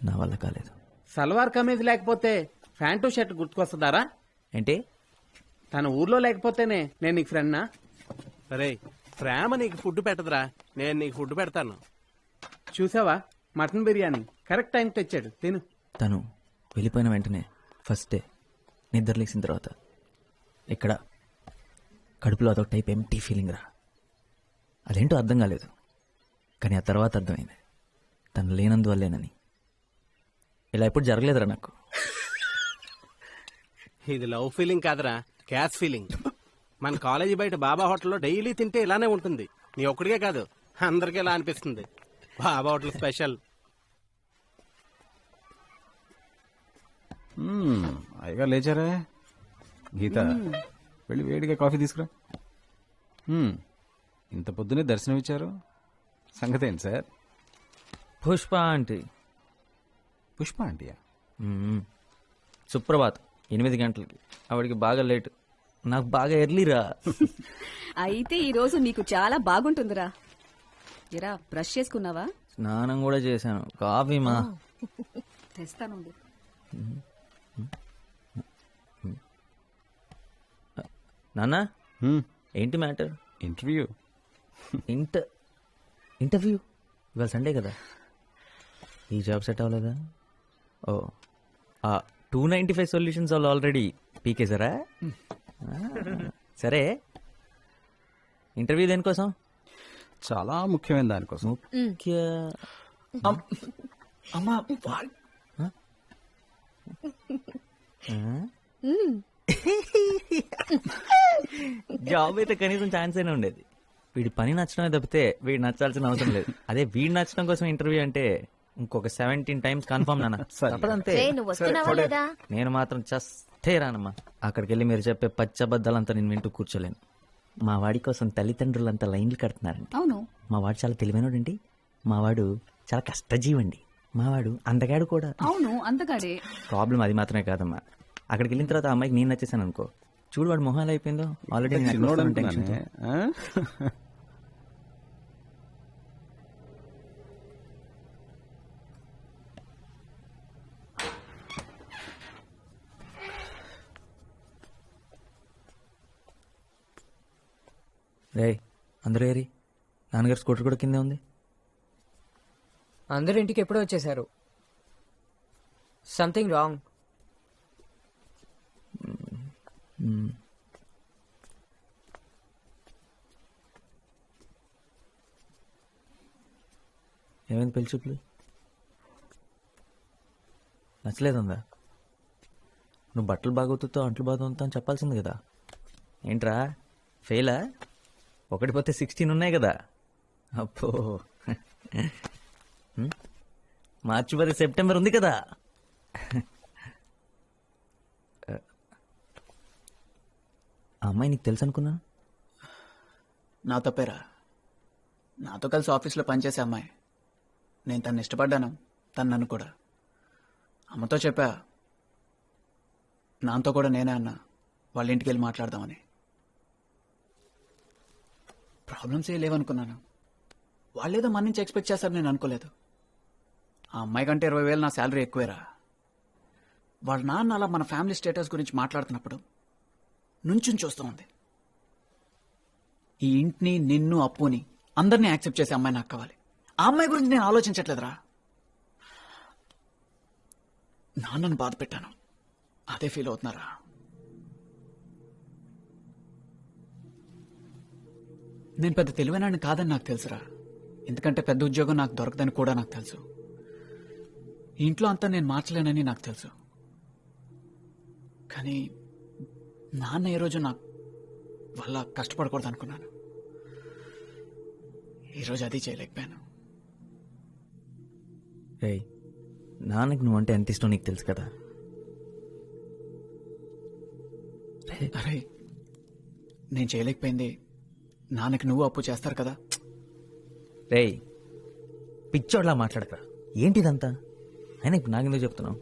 నా వల్ల కాలేదు. సల్వార్ కమీజ్ లేకపోతే ప్యాంటు షర్ట్ గుర్తుకొస్తుందారా? ఏంటి? తన ఊర్లో లేకపోతేనే నేను నీకు ఫ్రెండ్నా? సరే, ప్రేమ నీకు ఫుడ్ పెట్టదురా, నేను నీకు ఫుడ్ పెడతాను. చూసావా, మటన్ బిర్యానీ కరెక్ట్ టైం తెచ్చాడు, తిను. తను వెళ్ళిపోయిన వెంటనే ఫస్ట్ డే నిద్ర లేచిన తర్వాత ఇక్కడ కడుపులో అదొక టైప్ ఎంటీ ఫీలింగ్ రా. అదేంటో అర్థం కాలేదు. కానీ ఆ తర్వాత అర్థమైంది, తను లేనందువల్లేనని. ఇలా ఎప్పుడు జరగలేదురా నాకు. ఇది లవ్ ఫీలింగ్ కాదురా, క్యాష్ ఫీలింగ్. మన కాలేజీ బయట బాబా హోటల్లో డైలీ తింటే ఇలానే ఉంటుంది. నీ ఒక్కడికే కాదు, అందరికీ ఇలా అనిపిస్తుంది. బాబా హోటల్ స్పెషల్. అయ్యగా లేచారే. గీత వెళ్ళి వేడిగా కాఫీ తీసుకురా. ఇంత పొద్దునే దర్శనం ఇచ్చారు, సంగతి ఏంటి సార్? పుష్ప ఆంటీ. పుష్ప ఆంటీయా? సుప్రభాత్ 8 గంటలకి. ఆవిడికి బాగా లేట్, నాకు బాగా ఎర్లీరా. అయితే ఈ రోజు నీకు చాలా బాగుంటుందిరా. ఎరా బ్రష్ చేసుకున్నావా? స్నానం కూడా చేశాను. కాఫీ మా తెస్తానుండు. నాన్న ఏంటి మ్యాటర్? ఇంటర్వ్యూ. ఇంటర్వ్యూ ఇవాళ సండే కదా. ఈ జాబ్ సెట్ అవ్వలేదా? ఓ 295 సొల్యూషన్స్ వాళ్ళు ఆల్రెడీ పీకేసారా? సరే, ఇంటర్వ్యూ దేనికోసం? చాలా ముఖ్యమైన దానికోసం. అమ్మా జాబ్ అయితే కనీసం ఛాన్స్ అయినా ఉండేది. వీడి పని నచ్చడమే తప్పితే వీడు నచ్చాల్సిన అవసరం లేదు. అదే వీడు నచ్చడం కోసం ఇంటర్వ్యూ అంటే ఇంకొక 17 టైమ్స్ కన్ఫర్మ్ నాన్న. తప్పదంతే. నేను మాత్రం చస్తే రానమ్మా. అక్కడికి వెళ్ళి మీరు చెప్పే పచ్చబద్దాలంతా నేను వింటూ కూర్చోలేను. మా వాడి కోసం తల్లిదండ్రులంతా లైన్లు కడుతున్నారండి. అవును, మా వాడు చాలా తెలివైనోడండి. మా వాడు చాలా కష్టజీవండి. మా వాడు అందగాడు కూడా. అవును అందగాడే. ప్రాబ్లం అది మాత్రమే కాదమ్మా. అక్కడికి వెళ్ళిన తర్వాత ఆ అమ్మాయికి నేను నచ్చేసాను అనుకో, చూడు వాడు మొహాలు అయిపోయిందో. Already tension. రే అందరూ ఏరి, నాన్నగారు స్కూటర్ కూడా కిందే ఉంది. అందరు ఇంటికి ఎప్పుడో వచ్చేసారు. Something wrong. ఏమైంది పెళ్లి చూపులు? నచ్చలేదుందా? నువ్వు బట్టలు బాగోతుతో అంట్లు బాగుతా అని చెప్పాల్సింది కదా. ఏంట్రా ఫెయిలా? 1 పోతే 16 ఉన్నాయి కదా. అప్పో, మార్చి 10 సెప్టెంబర్ ఉంది కదా. ఆ అమ్మాయి నీకు తెలుసు అనుకున్నా. నా తప్పేరా. నాతో కలిసి ఆఫీస్లో పనిచేసే అమ్మాయి. నేను తను ఇష్టపడ్డాను, తను నన్ను కూడా. అమ్మతో చెప్పా, నాతో కూడా నేనే అన్నా వాళ్ళ ఇంటికి వెళ్ళి మాట్లాడదామని. ప్రాబ్లమ్స్ ఏ లేవనుకున్నాను. వాళ్ళేదో మన నుంచి ఎక్స్పెక్ట్ చేస్తారు, నేను అనుకోలేదు. ఆ అమ్మాయి కంటే 20,000 నా శాలరీ ఎక్కువేరా. వాళ్ళ నాన్న అలా మన ఫ్యామిలీ స్టేటస్ గురించి మాట్లాడుతున్నప్పుడు నుంచుని చూస్తూ ఉంది. ఈ ఇంటిని, నిన్ను, అప్పుని అందరినీ యాక్సెప్ట్ చేసే అమ్మాయి నాకు కావాలి. ఆ అమ్మాయి గురించి నేను ఆలోచించట్లేదురా. నాన్నను బాధ పెట్టాను, అదే ఫీల్ అవుతున్నారా. నేను పెద్ద తెలివైనాన్ని కాదని నాకు తెలుసురా. ఎందుకంటే పెద్ద ఉద్యోగం నాకు దొరకదని కూడా నాకు తెలుసు. ఈ ఇంట్లో అంతా నేను మార్చలేనని నాకు తెలుసు. కానీ నాన్న ఏ రోజు నాకు వల్ల కష్టపడకూడదు అనుకున్నాను. ఈరోజు అది చేయలేకపోయాను. రే, నాన్నకి నువ్వంటే ఎంత ఇష్టం నీకు తెలుసు కదా. అరే, నేను చేయలేకపోయింది నాన్నకి నువ్వు అప్పు చేస్తారు కదా. రే, పిచ్చోడ్లా మాట్లాడక. ఏంటిదంతా? అయినా ఇప్పుడు నాకెందుకు చెప్తున్నావు?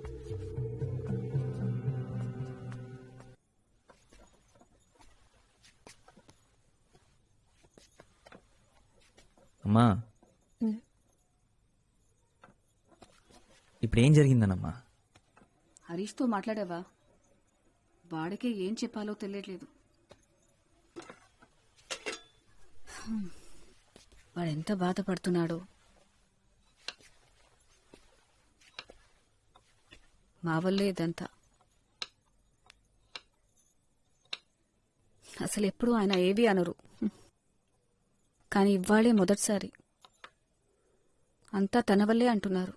అమ్మా, ఇప్పుడు ఏం జరిగిందనమ్మా? హరీష్తో మాట్లాడావా? వాడికే ఏం చెప్పాలో తెలియట్లేదు. వాడెంత బాధపడుతున్నాడో. మా వల్లే ఇదంతా. అసలు ఎప్పుడు ఆయన ఏవి అనరు, కానీ ఇవాళే మొదటిసారి అంతా తన వల్లే అంటున్నారు.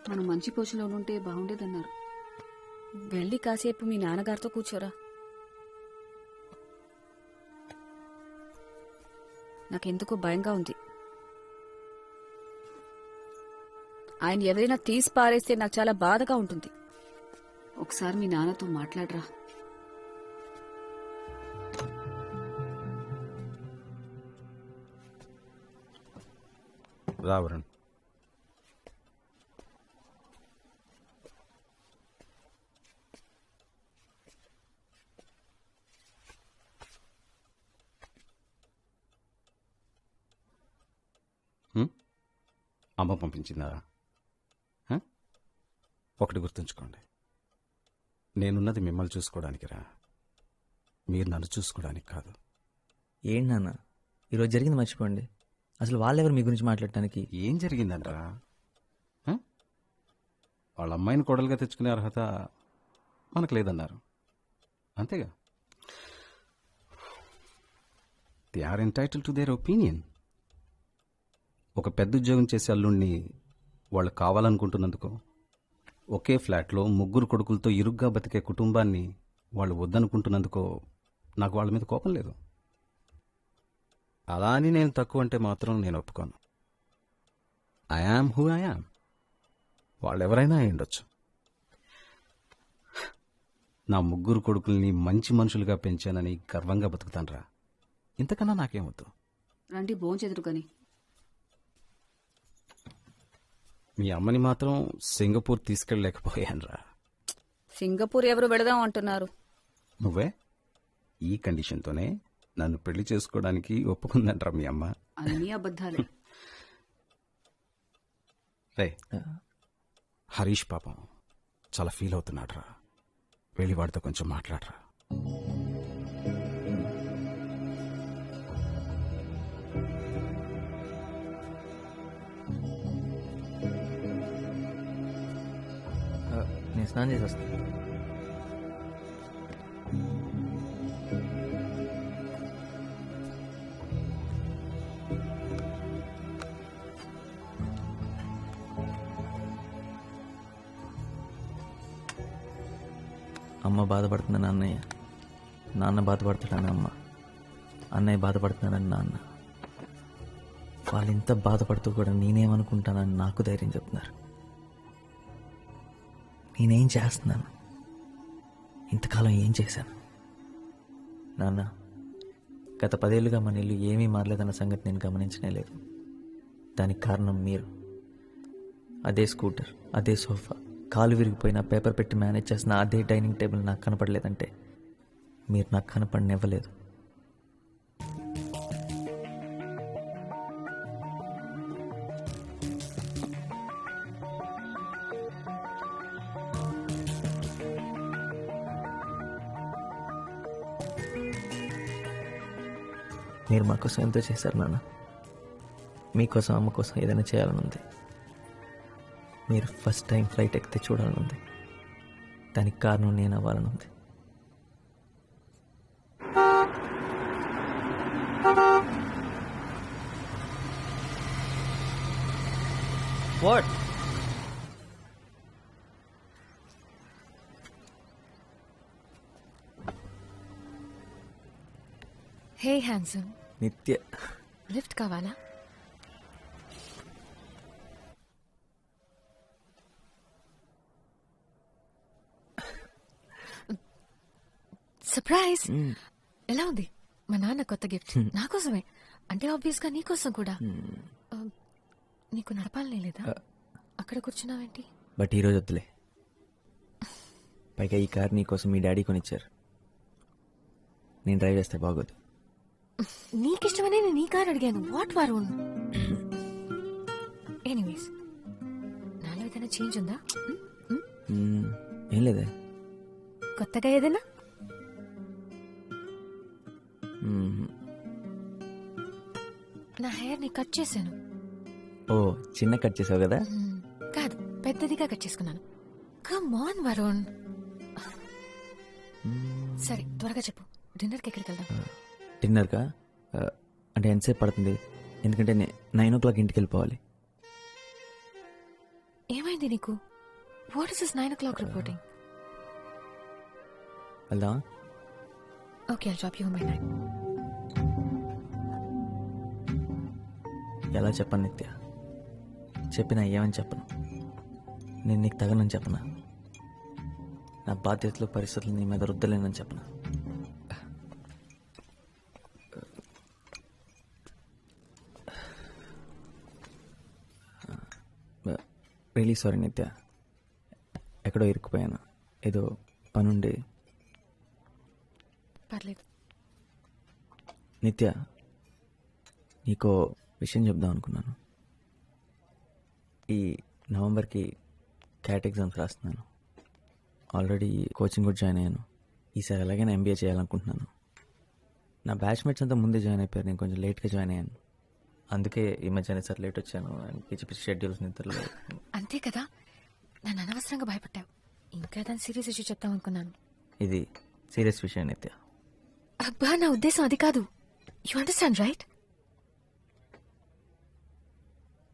మనం మంచి పొజిషన్లో ఉంటే బాగుండేదన్నారు. వెళ్ళి కాసేపు మీ నాన్నగారితో కూర్చోరా. నాకెందుకో భయంగా ఉంది. ఆయన ఎవరైనా తీసి పారేస్తే నాకు చాలా బాధగా ఉంటుంది. ఒకసారి మీ నాన్నతో మాట్లాడరా. రా వరుణ్. అమ్మ పంపించిందా? ఒకటి గుర్తుంచుకోండి, నేనున్నది మిమ్మల్ని చూసుకోవడానికి రా, మీరు నన్ను చూసుకోవడానికి కాదు. ఏంటి నాన్న ఈరోజు జరిగింది మర్చిపోండి. అసలు వాళ్ళెవరు మీ గురించి మాట్లాడటానికి? ఏం జరిగిందంటరా? వాళ్ళ అమ్మాయిని కోడలుగా తెచ్చుకునే అర్హత మనకు లేదన్నారు, అంతేగా. They are entitle to their opinion. ఒక పెద్ద ఉద్యోగం చేసే అల్లుణ్ణి వాళ్ళు కావాలనుకుంటున్నందుకో, ఒకే ఫ్లాట్లో 3 కొడుకులతో ఇరుగ్గా బతికే కుటుంబాన్ని వాళ్ళు వద్దనుకుంటున్నందుకో నాకు వాళ్ళ మీద కోపం లేదు. అలా అని నేను తక్కువ అంటే మాత్రం నేను ఒప్పుకోను. I am who I am. వాళ్ళెవరైనా అయి ఉండొచ్చు. నా 3 కొడుకుల్ని మంచి మనుషులుగా పెంచానని గర్వంగా బతుకుతానరా. ఇంతకన్నా నాకేమొద్దు. రండి భోంచెదురు కానీ. మీ అమ్మని మాత్రం సింగపూర్ తీసుకెళ్ళలేకపోయానురా. సింగపూర్ ఎవరు వెళదాం అంటున్నారు? నువ్వే. ఈ కండిషన్తోనే నన్ను పెళ్లి చేసుకోవడానికి ఒప్పుకుందంటరా మీ అమ్మ. అన్నీ అబద్ధాలే. రే, హరీష్ పాపం చాలా ఫీల్ అవుతున్నాడురా. వెళ్ళి వాడితో కొంచెం మాట్లాడరా. నేను స్నానం చేసి వస్తాను. అమ్మ బాధపడుతుందని అన్నయ్య, నాన్న బాధపడుతాడని అమ్మ, అన్నయ్య బాధపడుతున్నాడని నాన్న. వాళ్ళు ఇంత బాధపడుతూ కూడా నేనేమనుకుంటానని నాకు ధైర్యం చెప్తున్నారు. నేనేం చేస్తున్నాను? ఇంతకాలం ఏం చేశాను? నాన్న, గత 10 ఏళ్ళుగా మన ఇల్లు ఏమీ మారలేదన్న సంగతి నేను గమనించనే లేదు. దానికి కారణం మీరు. అదే స్కూటర్, అదే సోఫా, కాలు విరిగిపోయిన పేపర్ పెట్టి మేనేజ్ చేసిన అదే డైనింగ్ టేబుల్ నాకు కనపడలేదంటే మీరు నాకు కనపడనివ్వలేదు. మీరు మా కోసం ఎంతో చేశారు నాన్న. మీకోసం అమ్మ కోసం ఏదైనా చేయాలని ఉంది. మీరు ఫస్ట్ టైం ఫ్లైట్ ఎక్కితే చూడాలని ఉంది. దానికి కారణం నేను అవ్వాలని ఉంది. వాట్? Hey handsome. నిత్య, లిఫ్ట్ కావాలా? సర్ప్రైజ్. ఎలా ఉంది? మా నాన్న కొత్త గిఫ్ట్ నా కోసమే. అంటే ఆబ్వియస్ గా నీకోసం కూడా. నీకు నడపాలనే లేదా? అక్కడ కూర్చున్నావేంటి? బట్ ఈరోజు వద్దులే. పైగా ఈ కార్ నీకోసం మీ డాడీ కొనిచ్చారు. నేను డ్రైవ్ చేస్తే బాగోదు. నీకిష్టమనే నేను ఈ కార్ అడిగాను. వాట్ వరుణ్? ఎనీవేస్, నాలో ఏదైనా చేంజ్ ఉందా? ఏం లేదే. కొత్తగా ఏదైనా? నా హెయిర్ ని కట్ చేశాను. ఓ, చిన్న కట్ చేసావు కదా? కాదు, పెద్దదిగా కట్ చేసుకున్నాను. Come on Varun. సరే, త్వరగా చెప్పు. డిన్నర్కి ఎక్కడికి వెళ్దాం? డిన్నర్కా? అంటే ఎంతసేపు పడుతుంది? ఎందుకంటే 9 o'clock ఇంటికి వెళ్ళిపోవాలి. ఏమైంది నీకు? What is this 9 o'clock reporting? వెళ్దామా? Okay, I'll drop you by 9. ఎలా చెప్పను నిత్య? చెప్పినా ఏమని చెప్పను. నేను నీకు తగనని చెప్పనా? నా బాధ్యతలు పరిస్థితులు నీ మీద రుద్దలేనని చెప్పనా? రియలీ సారీ నిత్య, ఎక్కడో ఇరుక్కుపోయాను, ఏదో పనుండి. పర్లేదు. నిత్య, నీకో విషయం చెప్దాం అనుకున్నాను. ఈ నవంబర్కి క్యాట్ ఎగ్జామ్స్ రాస్తున్నాను. ఆల్రెడీ కోచింగ్ కూడా జాయిన్ అయ్యాను. ఈసారి ఎలాగైనా MBA చేయాలనుకుంటున్నాను. నా బ్యాచ్మేట్స్ అంతా ముందే జాయిన్ అయిపోయారు, నేను కొంచెం లేట్గా జాయిన్ అయ్యాను. అందుకే ఈ మధ్య సార్ లేట్ వచ్చాను. పిచ్చి పిచ్చి షెడ్యూల్స్ నిద్రలో. అంతే కదా, నన్ను అనవసరంగా భయపడ్డావు. ఇంకా దాని సీరియస్ ఇష్యూ చెప్తాం అనుకున్నాను. ఇది సీరియస్ విషయం నిత్య. అబ్బా, నా ఉద్దేశం అది కాదు. You understand right?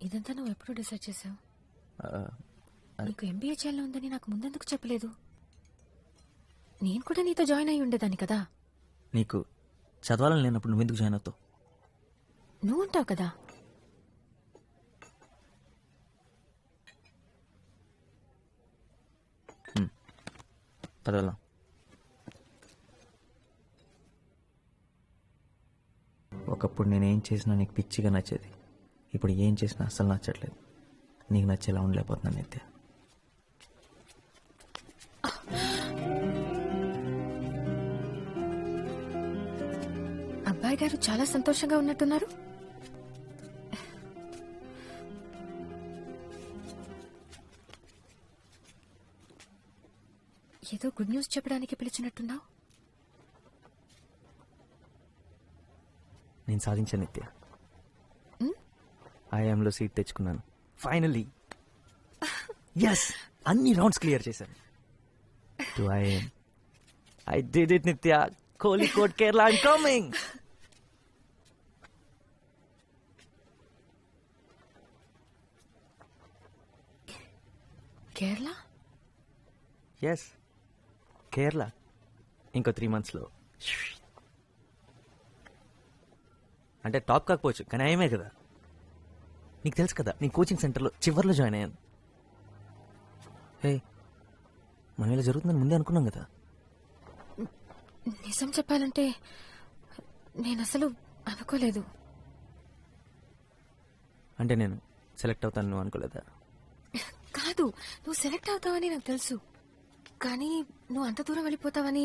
ఇదంతా నువ్వు ఎప్పుడు డిసైడ్ చేసావు? నీకు MBA చేయాలని ఉందని నాకు ముందెందుకు చెప్పలేదు? నేను కూడా నీతో జాయిన్ అయి ఉండేదాన్ని కదా. నీకు చదవాలని లేనప్పుడు నువ్వెందుకు జాయిన్ అవుతావు? నువ్వు ఉంటావు కదా. పదవల్లా. ఒకప్పుడు నేనేం చేసినా నీకు పిచ్చిగా నచ్చేది. ఇప్పుడు ఏం చేసినా అస్సలు నచ్చట్లేదు. నీకు నచ్చేలా ఉండలేకపోతున్నాను నిత్య. అబ్బాయి గారు చాలా సంతోషంగా ఉన్నట్టున్నారు. ఏదో గుడ్ న్యూస్ చెప్పడానికి పిలిచినట్టున్నావు. నేను సాధించాను నిత్య. ఐఎంలో సీట్ తెచ్చుకున్నాను ఫైనల్లీ. ఎస్, అన్ని రౌండ్స్ క్లియర్ చేశాను. To IIM. I did it Nithya. Kozhikode, Kerala, I'm coming. Kerala? Yes, Kerala. ఇంకో 3 monthsలో. అంటే టాప్ కాకపోవచ్చు, కానీ ఆయమే కదా. నీకు తెలుసు కదా, నీ కోచింగ్ సెంటర్లో చివర్లో జాయిన్ అయ్యాను. హే, మనం ఇలా జరుగుతుందని ముందే అనుకున్నాం కదా. నిజం చెప్పాలంటే నేను అసలు అనుకోలేదు. అంటే నేను సెలెక్ట్ అవుతాను నువ్వు అనుకోలేదా? కాదు, నువ్వు సెలెక్ట్ అవుతావని నాకు తెలుసు. కానీ నువ్వు అంత దూరం వెళ్ళిపోతావని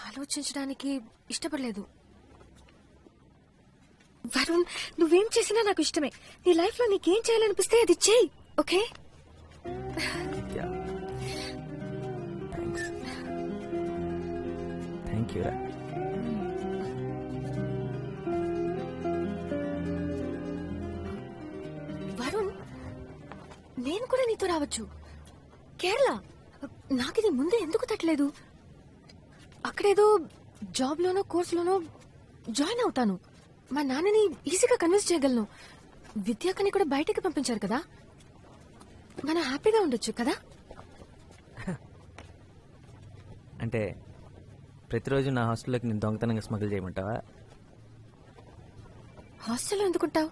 ఆలోచించడానికి ఇష్టపడలేదు. వరుణ్, నువ్వేం చేసినా నాకు ఇష్టమే. నీ లైఫ్ లో నీకేం చేయాలనిపిస్తే అది చెయ్యి, ఓకే? థ్యాంక్ యూ రా. వరుణ్, నేను కూడా నీతో రావచ్చు. కేరళ. నాకిది ముందే ఎందుకు తట్టలేదు? అక్కడేదో జాబ్ లోనో కోర్సులోనో జాయిన్ అవుతాను. మా నాన్నని ఈజీగా కన్విన్స్ చేయగలను. విద్యాకని కూడా బయటకి పంపించారు కదా. మనం హ్యాపీగా ఉండొచ్చు కదా. అంటే ప్రతిరోజు నా హాస్టల్లోకి నేను దొంగతనంగా స్మగుల్ చేయమంటావా? హాస్టల్లో ఎందుకుంటావు?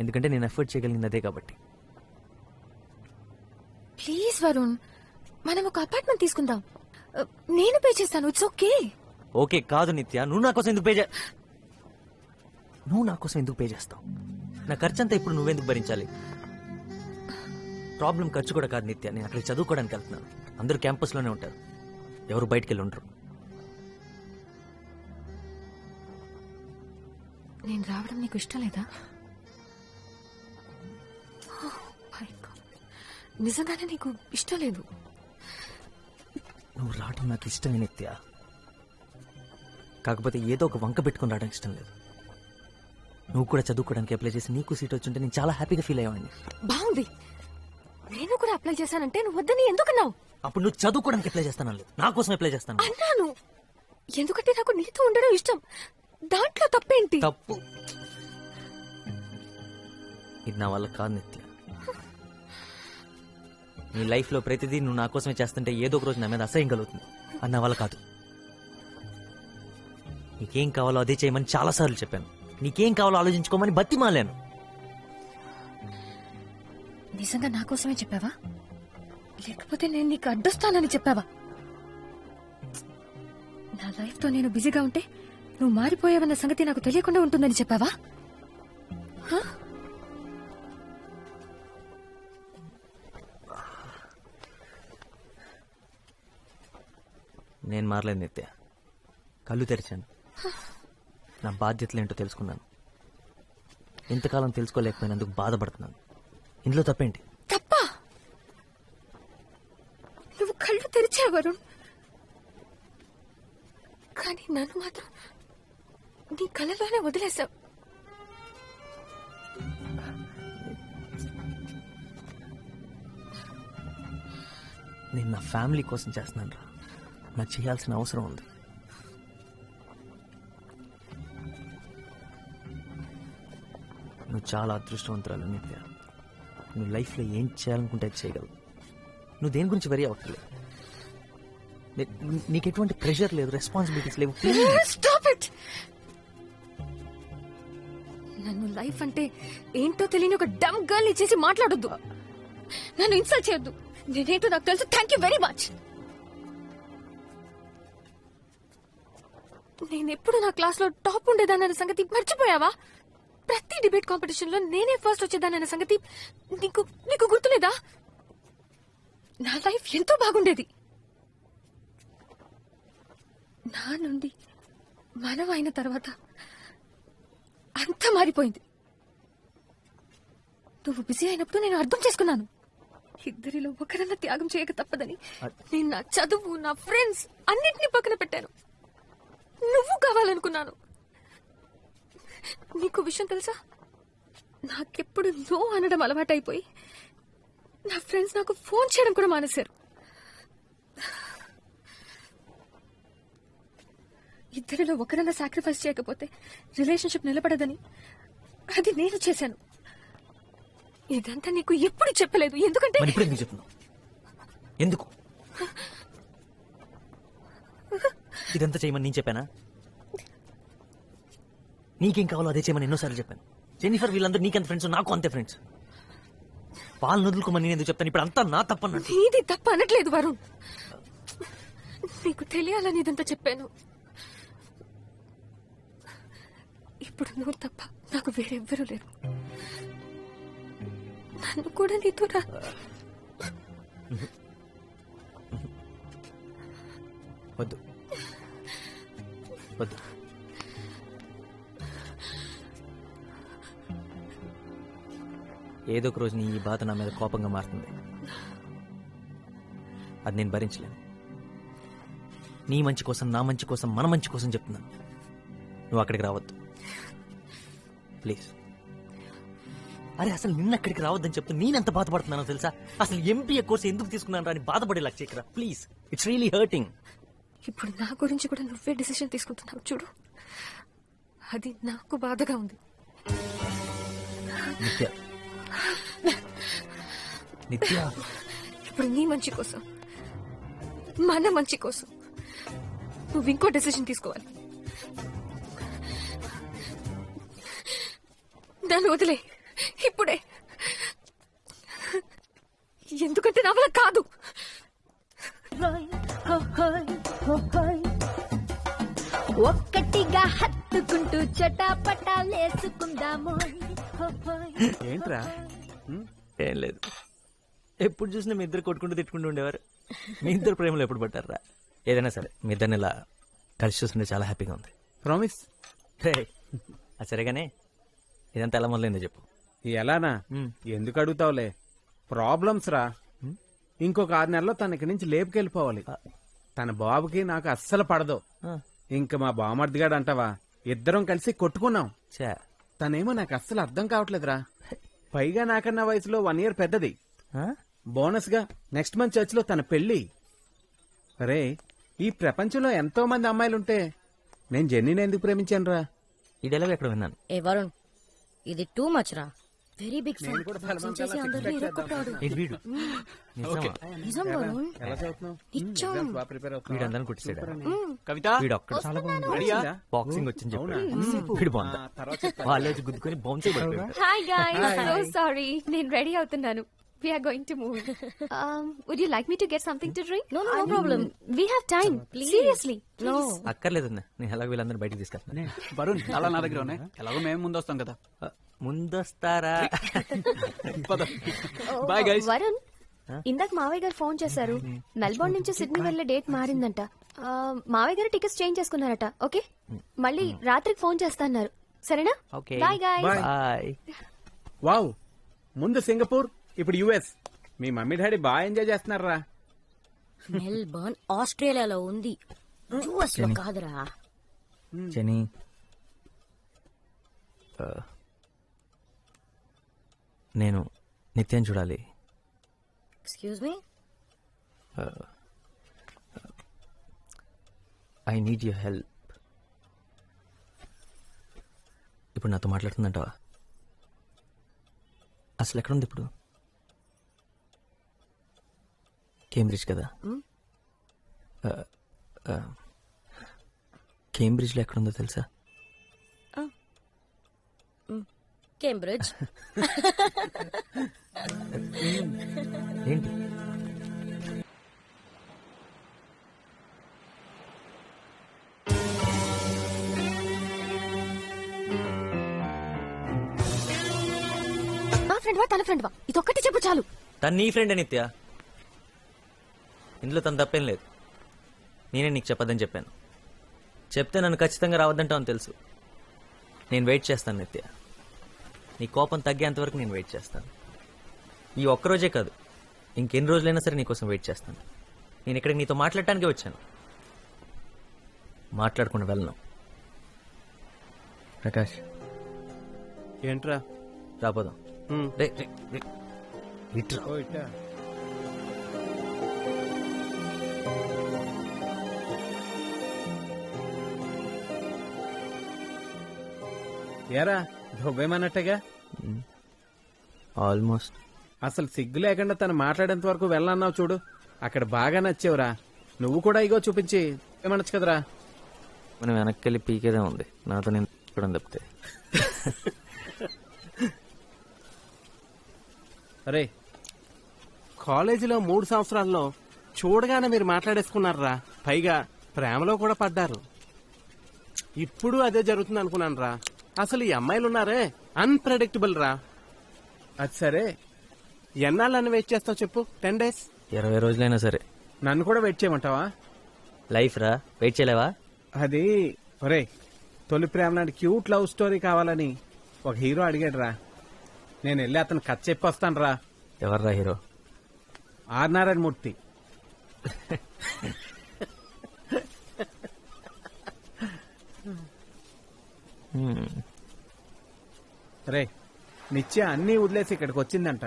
ఎందుకంటే నేను ఎఫర్ట్ చేయగలిగింది అదే కాబట్టి. ప్లీజ్ వరుణ్, మనం ఒక అపార్ట్మెంట్ తీసుకుందాం. నేను పే చేస్తాను. It's okay. ఓకే కాదు నిత్య, నువ్వు నా కోసం ఎందుకు పే చేస్తావు? నా ఖర్చు అంతా ఇప్పుడు నువ్వెందుకు భరించాలి? ప్రాబ్లం ఖర్చు కూడా కాదు నిత్య, నేను అక్కడికి చదువుకోవడానికి వెళ్తున్నాను. అందరూ క్యాంపస్లోనే ఉంటారు, ఎవరు బయటికి వెళ్ళి ఉండరు. నేను రావడం నీకు ఇష్టం లేదా? నిజంగానే నీకు ఇష్టం లేదు? నువ్వు రావడం నాకు ఇష్టమే నిత్య, కాకపోతే ఏదో ఒక వంక పెట్టుకుని రావడానికి ఇష్టం లేదు. నువ్వు కూడా చదువుకోవడానికి అప్లై చేసి నీకు సీట్ వచ్చుంటే నేను చాలా హ్యాపీగా ఫీల్ అయ్యేవాడిని. బాగుంది. నేను కూడా అప్లై చేశానంటే నువ్వు వద్దని ఎందుకన్నావు? అప్పుడు నువ్వు చదువుకోవడానికి అప్లై చేస్తాను, నా కోసం అప్లై చేస్తాను అన్నాను. ఎందుకంటే నాకు నీతో ఉండడం ఇష్టం. దాంట్లో తప్పేంటి? తప్పు ఇది నా వల్ల కాదు నిత్య. నీ లైఫ్ లో ప్రతిదీ నువ్వు నా కోసమే చేస్తుంటే ఏదో ఒక రోజు నా మీద అసహ్యం కలుగుతుంది. అది నా వల్ల కాదు. నీకేం కావాలో అదే చేయమని చాలాసార్లు చెప్పాను. నీకేం కావాలో ఆలోచించుకోమని బతిమాలాను. నిజంగా నా కోసమే చెప్పావా, లేకపోతే నేను నీకు అడ్డొస్తానని చెప్పావా? నా లైఫ్ తో నేను బిజీగా ఉంటే నువ్వు మారిపోయావన్న సంగతి నాకు తెలియకుండా ఉంటుందని చెప్పావా? నేను మారలేదు నిత్య. కళ్ళు తెరిచాను, నా బాధ్యతలు ఏంటో తెలుసుకున్నాను. ఇంతకాలం తెలుసుకోలేకపోయినందుకు బాధపడుతున్నాను. ఇందులో తప్పేంటి? తప్ప నువ్వు కళ్ళు తెరిచావు వరుణ్, కానీ నన్ను మాత్రం నీ కళ్ళలోనే వదిలేశావు. నేను నా ఫ్యామిలీ కోసం చేస్తున్నాను రా. నాకు చేయాల్సిన అవసరం ఉంది. నువ్వు చాలా అదృష్టవంతురాలు నిత్య. నువ్వు లైఫ్లో ఏం చేయాలనుకుంటే అది చేయగలవు. నువ్వు దేని గురించి వరి అవ్వట్లేదు. నీకు ఎటువంటి ప్రెషర్ లేదు, రెస్పాన్సిబిలిటీస్ లేవు. Stop it! నన్ను లైఫ్ అంటే ఏంటో తెలియని ఒక డమ్ గర్ల్ చేసి మాట్లాడొద్దు. నన్ను ఇన్సల్ట్ చేయొద్దు. నేనేంటో నాకు తెలుసు. Thank you very much. నేనెప్పుడు నా క్లాస్ లో టాప్ ఉండేదానన్న సంగతి మర్చిపోయావా? ప్రతి డిబేట్ కాంపిటీషన్ లో నేనే ఫస్ట్ వచ్చేదానన్న సంగతి నీకు నీకు గుర్తులేదా? నా లైఫ్ ఎంతో బాగుండేది. నా నుండి మనం అయిన తర్వాత అంతా మారిపోయింది. నువ్వు బిజీ అయినప్పుడు నేను అర్థం చేసుకున్నాను. ఇద్దరిలో ఒకరన్నా త్యాగం చేయక తప్పదని నేను నా చదువు, నా ఫ్రెండ్స్ అన్నింటినీ పక్కన పెట్టాను. నువ్వు కావాలనుకున్నాను. నీకు విషయం తెలుసా? నాకెప్పుడు నో అనడం అలవాటైపోయి నా ఫ్రెండ్స్ నాకు ఫోన్ చేయడం కూడా మానేశారు. ఇద్దరిలో ఒకరన్నా సాక్రిఫైస్ చేయకపోతే రిలేషన్షిప్ నిలబడదని అది నేను చేశాను. ఇదంతా నీకు ఎప్పుడు చెప్పలేదు. ఎందుకంటే ఇప్పుడు ఎందుకు చెప్తున్నావు? ఎందుకు ఇదంతా చేయమని నేను చెప్పానా? నీకేం కావాలో అదే చేయమని ఎన్నోసార్లు చెప్పాను. జెన్నిఫర్ వీళ్ళందరూ నీకెంత ఫ్రెండ్స్, నాకు అంతే ఫ్రెండ్స్. వాళ్ళని వదులుకోమని నేను ఎందుకు చెప్తాను? ఇప్పుడు అంతా నా తప్పన్నట్టు. ఇది తప్ప అనట్లేదు వరుణ్. నీకు తెలియాలని ఇదంతా చెప్పాను. ఇప్పుడు నువ్వు తప్ప నాకు వేరెవ్వరూ లేరు. నన్ను కూడా నీతో వద్దు వద్దు. ఏదో ఒక రోజు నీ ఈ బాధ నా మీద కోపంగా మారుతుంది. అది నేను భరించలేను. నీ మంచి కోసం, నా మంచి కోసం, మన మంచి కోసం చెప్తున్నాను. నువ్వు అక్కడికి రావద్దు ప్లీజ్. అరే అసలు నిన్న అక్కడికి రావద్దని చెప్తే నేనెంత బాధపడుతున్నానో తెలుసా? అసలు ఎంబీఏ కోర్స్ ఎందుకు తీసుకున్నాను అని బాధపడేలా చేయకరా ప్లీజ్. It's really hurting. ఇప్పుడు నా గురించి కూడా నువ్వే డిసిషన్ తీసుకుంటున్నావు చూడు. అది నాకు బాధగా ఉంది. నిత్య నిత్య ఇప్పుడు నీ మంచి కోసం, మన మంచి కోసం నువ్వు ఇంకో డెసిషన్ తీసుకోవాలి. దాన్ని వదిలే ఇప్పుడే. ఎందుకంటే నా వల్ల కాదు. ఒక్కటిగా హత్తుకుంటూ చటాపటాలేసుకుందాము. ఏంట్రా? ఏం లేదు. ఎప్పుడు చూసినా మీ ఇద్దరు కొట్టుకుంటూ తిట్టుకుంటూ ఉండేవారు. మీ ఇద్దరు ప్రేమలో ఎప్పుడు పట్టారా? ఏదైనా సరే మీ ఇద్దరిని ఇలా కలిసి చూస్తుంటే చాలా హ్యాపీగా ఉంది. ప్రామిస్. సరేగానే ఇదంతా ఎలా మొదలైందో చెప్పు. ఎలానా? ఎందుకు అడుగుతావులే. ప్రాబ్లమ్స్ రా. ఇంకొక 6 నెలల్లో తనకి నుంచి లేపుకెళ్ళిపోవాలి. తన బాబుకి నాకు అస్సలు పడదు. ఇంక మా బామర్దిగాడు అంటావా, ఇద్దరం కలిసి కొట్టుకున్నాం. తనేమో నాకు అస్సలు అర్థం కావట్లేదురా. పైగా నాకన్నా వయసులో 1 year పెద్దది. బోనస్ గా నెక్స్ట్ మంత్ చర్చ్ లో తన పెళ్లి. రే, ఈ ప్రపంచంలో ఎంతో మంది అమ్మాయిలుంటే నేను జెన్నీని ఎందుకు ప్రేమించాను రా? ఈ డైలాగ్ ఎక్కడ విన్నాను? ఏ వరుణ్, ఇది టూ మచ్ రా. Very big fan. నిజం వరుణ్, నిజం. వీడందరిని కుట్టిసాడా? కవిత, వీడు ఒక్కడు బాక్సింగ్ వచ్చింది చెప్పాడు. వీడు బాగుందా? వాళ్ళే గుద్దుకొని బౌన్స్ అయిపోయాడు. Hi guys, so sorry. నేను రెడీ అవుతున్నాను. We are going to move. Would you like me to get something to drink? No problem. We have time. Please. Seriously. No. అక్కర్లేదు. నేను ఎలాగో వీళ్ళందరూ బయటకు తీసుకెళ్తాను. వరుణ్, అలా నా దగ్గర ఉన్నాయి. ఎలాగో మేము ముందు వస్తాం కదా. ముందొస్తారా? Bye guys. వరుణ్, ఇందాక మావయ్య గారు ఫోన్ చేశారు. మెల్బోర్న్ నుంచి సిడ్నీ వెళ్లే డేట్ మారిందంట. మావయ్య గారు టికెట్స్ చేంజ్ చేసుకున్నారట. ఓకే, మళ్ళీ రాత్రికి ఫోన్ చేస్తాన్నారు. సరేనా? Bye guys. బాయ్. వావ్, ముందు సింగపూర్, ఇప్పుడు యుఎస్. మీ మమ్మీ డాడీ బాగా ఎంజాయ్ చేస్తున్నారా? మెల్బర్న్ ఆస్ట్రేలియాలో ఉంది, యుఎస్ లో కాదురా. జెనీ, నేను నిత్యం చూడాలి. Excuse me. I need your help. ఇప్పుడు నాతో మాట్లాడుతుందంటావా? అసలు ఎక్కడుంది ఇప్పుడు? కేంబ్రిడ్జ్ కదా? కేంబ్రిడ్జ్లో ఎక్కడుందో తెలుసా? కేంబ్రిడ్జ్. ఏంటి? నా ఫ్రెండ్ వా తన ఫ్రెండ్ వా ఇదొక్కటి చెప్పు చాలు. తను నీ ఫ్రెండ్ నిత్య, ఇందులో తను తప్పేం లేదు. నేనే నీకు చెప్పదని చెప్పాను. చెప్తే నన్ను ఖచ్చితంగా రావద్దంటావు అని తెలుసు. నేను వెయిట్ చేస్తాను నిత్య. నీ కోపం తగ్గేంత వరకు నేను వెయిట్ చేస్తాను. ఈ ఒక్కరోజే కాదు, ఇంకెన్ని రోజులైనా సరే నీకోసం వెయిట్ చేస్తాను. నేను ఇక్కడికి నీతో మాట్లాడటానికే వచ్చాను, మాట్లాడకుండా వెళ్ళను. ప్రకాష్, ఏంట్రా? రాపోదాం. రే రే రే, ఇట్రా. ఏరా ధొబ్బేమన్నట్టుగా? ఆల్మోస్ట్. అసలు సిగ్గు లేకుండా తను మాట్లాడేంత వరకు వెళ్ళన్నావు చూడు, అక్కడ బాగా నచ్చావురా. నువ్వు కూడా ఇగో చూపించి ఏమనొచ్చు కదరా. మనం వెనక్కి వెళ్ళి పీకేదే ఉంది, నాతో నేను చూడడం తప్పితే. అరే, కాలేజీలో 3 సంవత్సరాల్లో చూడగానే మీరు మాట్లాడేసుకున్నారా, పైగా ప్రేమలో కూడా పడ్డారు. ఇప్పుడు అదే జరుగుతుంది అనుకున్నాను రా. అసలు ఈ అమ్మాయిలు ఉన్నారే అన్ప్రెడిక్టబుల్ రా. అది సరే, ఎన్నాళ్ళని వెయిట్ చేస్తావు చెప్పు? 10 days? 20 రోజులైనా సరే. నన్ను కూడా వెయిట్ చేయమంటావా? లైఫ్ రా, వెయిట్ చేయలేవా? అది ఒరే, తొలి ప్రేమ నాటి క్యూట్ లవ్ స్టోరీ కావాలని ఒక హీరో అడిగాడు రా. నేను వెళ్ళి అతను కథ చెప్పి వస్తాను రా. ఎవర్రా హీరో? ఆర్ నారాయణ మూర్తి. రే, నిత్య అన్నీ వదిలేసి ఇక్కడికి వచ్చిందంట.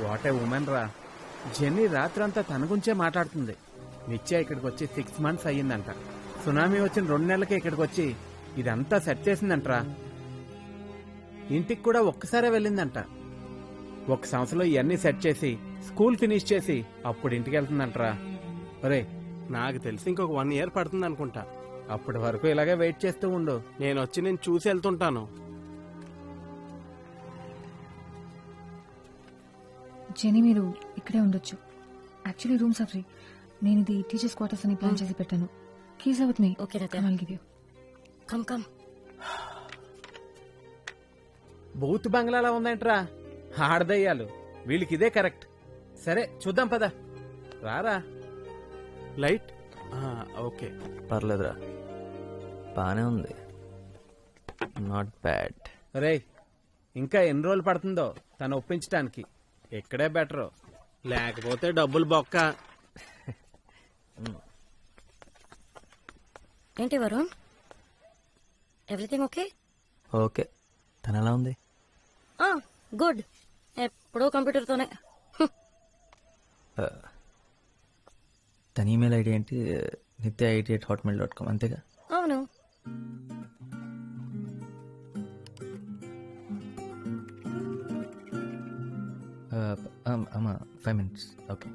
వాట్ ఏ ఉమెన్ రా. జెన్నీ రాత్రంతా తన గురించే మాట్లాడుతుంది. నిత్య ఇక్కడికి వచ్చి 6 months అయ్యిందంట. సునామీ వచ్చిన 2 నెలలకే ఇక్కడికి వచ్చి ఇదంతా సెట్ చేసిందంటరా. ఇంటికి కూడా ఒక్కసారే వెళ్ళిందంట. 1 సంవత్సరంలో ఇవన్నీ సెట్ చేసి స్కూల్ ఫినిష్ చేసి అప్పుడు ఇంటికి వెళ్తుందంటరా. ఒరే, నాకు తెలిసి ఇంకొక 1 year పడుతుంది అనుకుంటా. అప్పటి వరకు ఇలాగే వెయిట్ చేస్తూ ఉండు. నేను వచ్చి నేను చూసి వెళ్తుంటాను. జెనీ, మీరు ఇక్కడే ఉండొచ్చు. Actually rooms are free. నేను ఇది టీచర్స్ క్వార్టర్స్ అని ప్లాన్ చేసి పెట్టాను. Keys with me. Okay Ratna. I'll give you. Come come. బూత్ బంగ్లాలా ఉందంటరా. ఆడదయ్యాలు, వీళ్ళకి ఇదే కరెక్ట్. సరే చూద్దాం పద. రారా. లైట్ ఓకే, పర్లేదురా, బానే ఉంది. Not bad. రే, ఇంకా ఎన్ని రోజులు పడుతుందో తను ఒప్పించడానికి. ఇక్కడే బెటరు, లేకపోతే డబ్బులు బొక్క. ఏంటి వరుణ్, ఎవ్రీథింగ్ ఓకే? ఓకే. తను ఎలా ఉంది? గుడ్. ఎప్పుడో కంప్యూటర్తోనే. తన ఈమెయిల్ ఐడి ఏంటి? nithya88@hotmail.com అంతేగా? అవును. అమ్మా 5 minutes. ఓకే.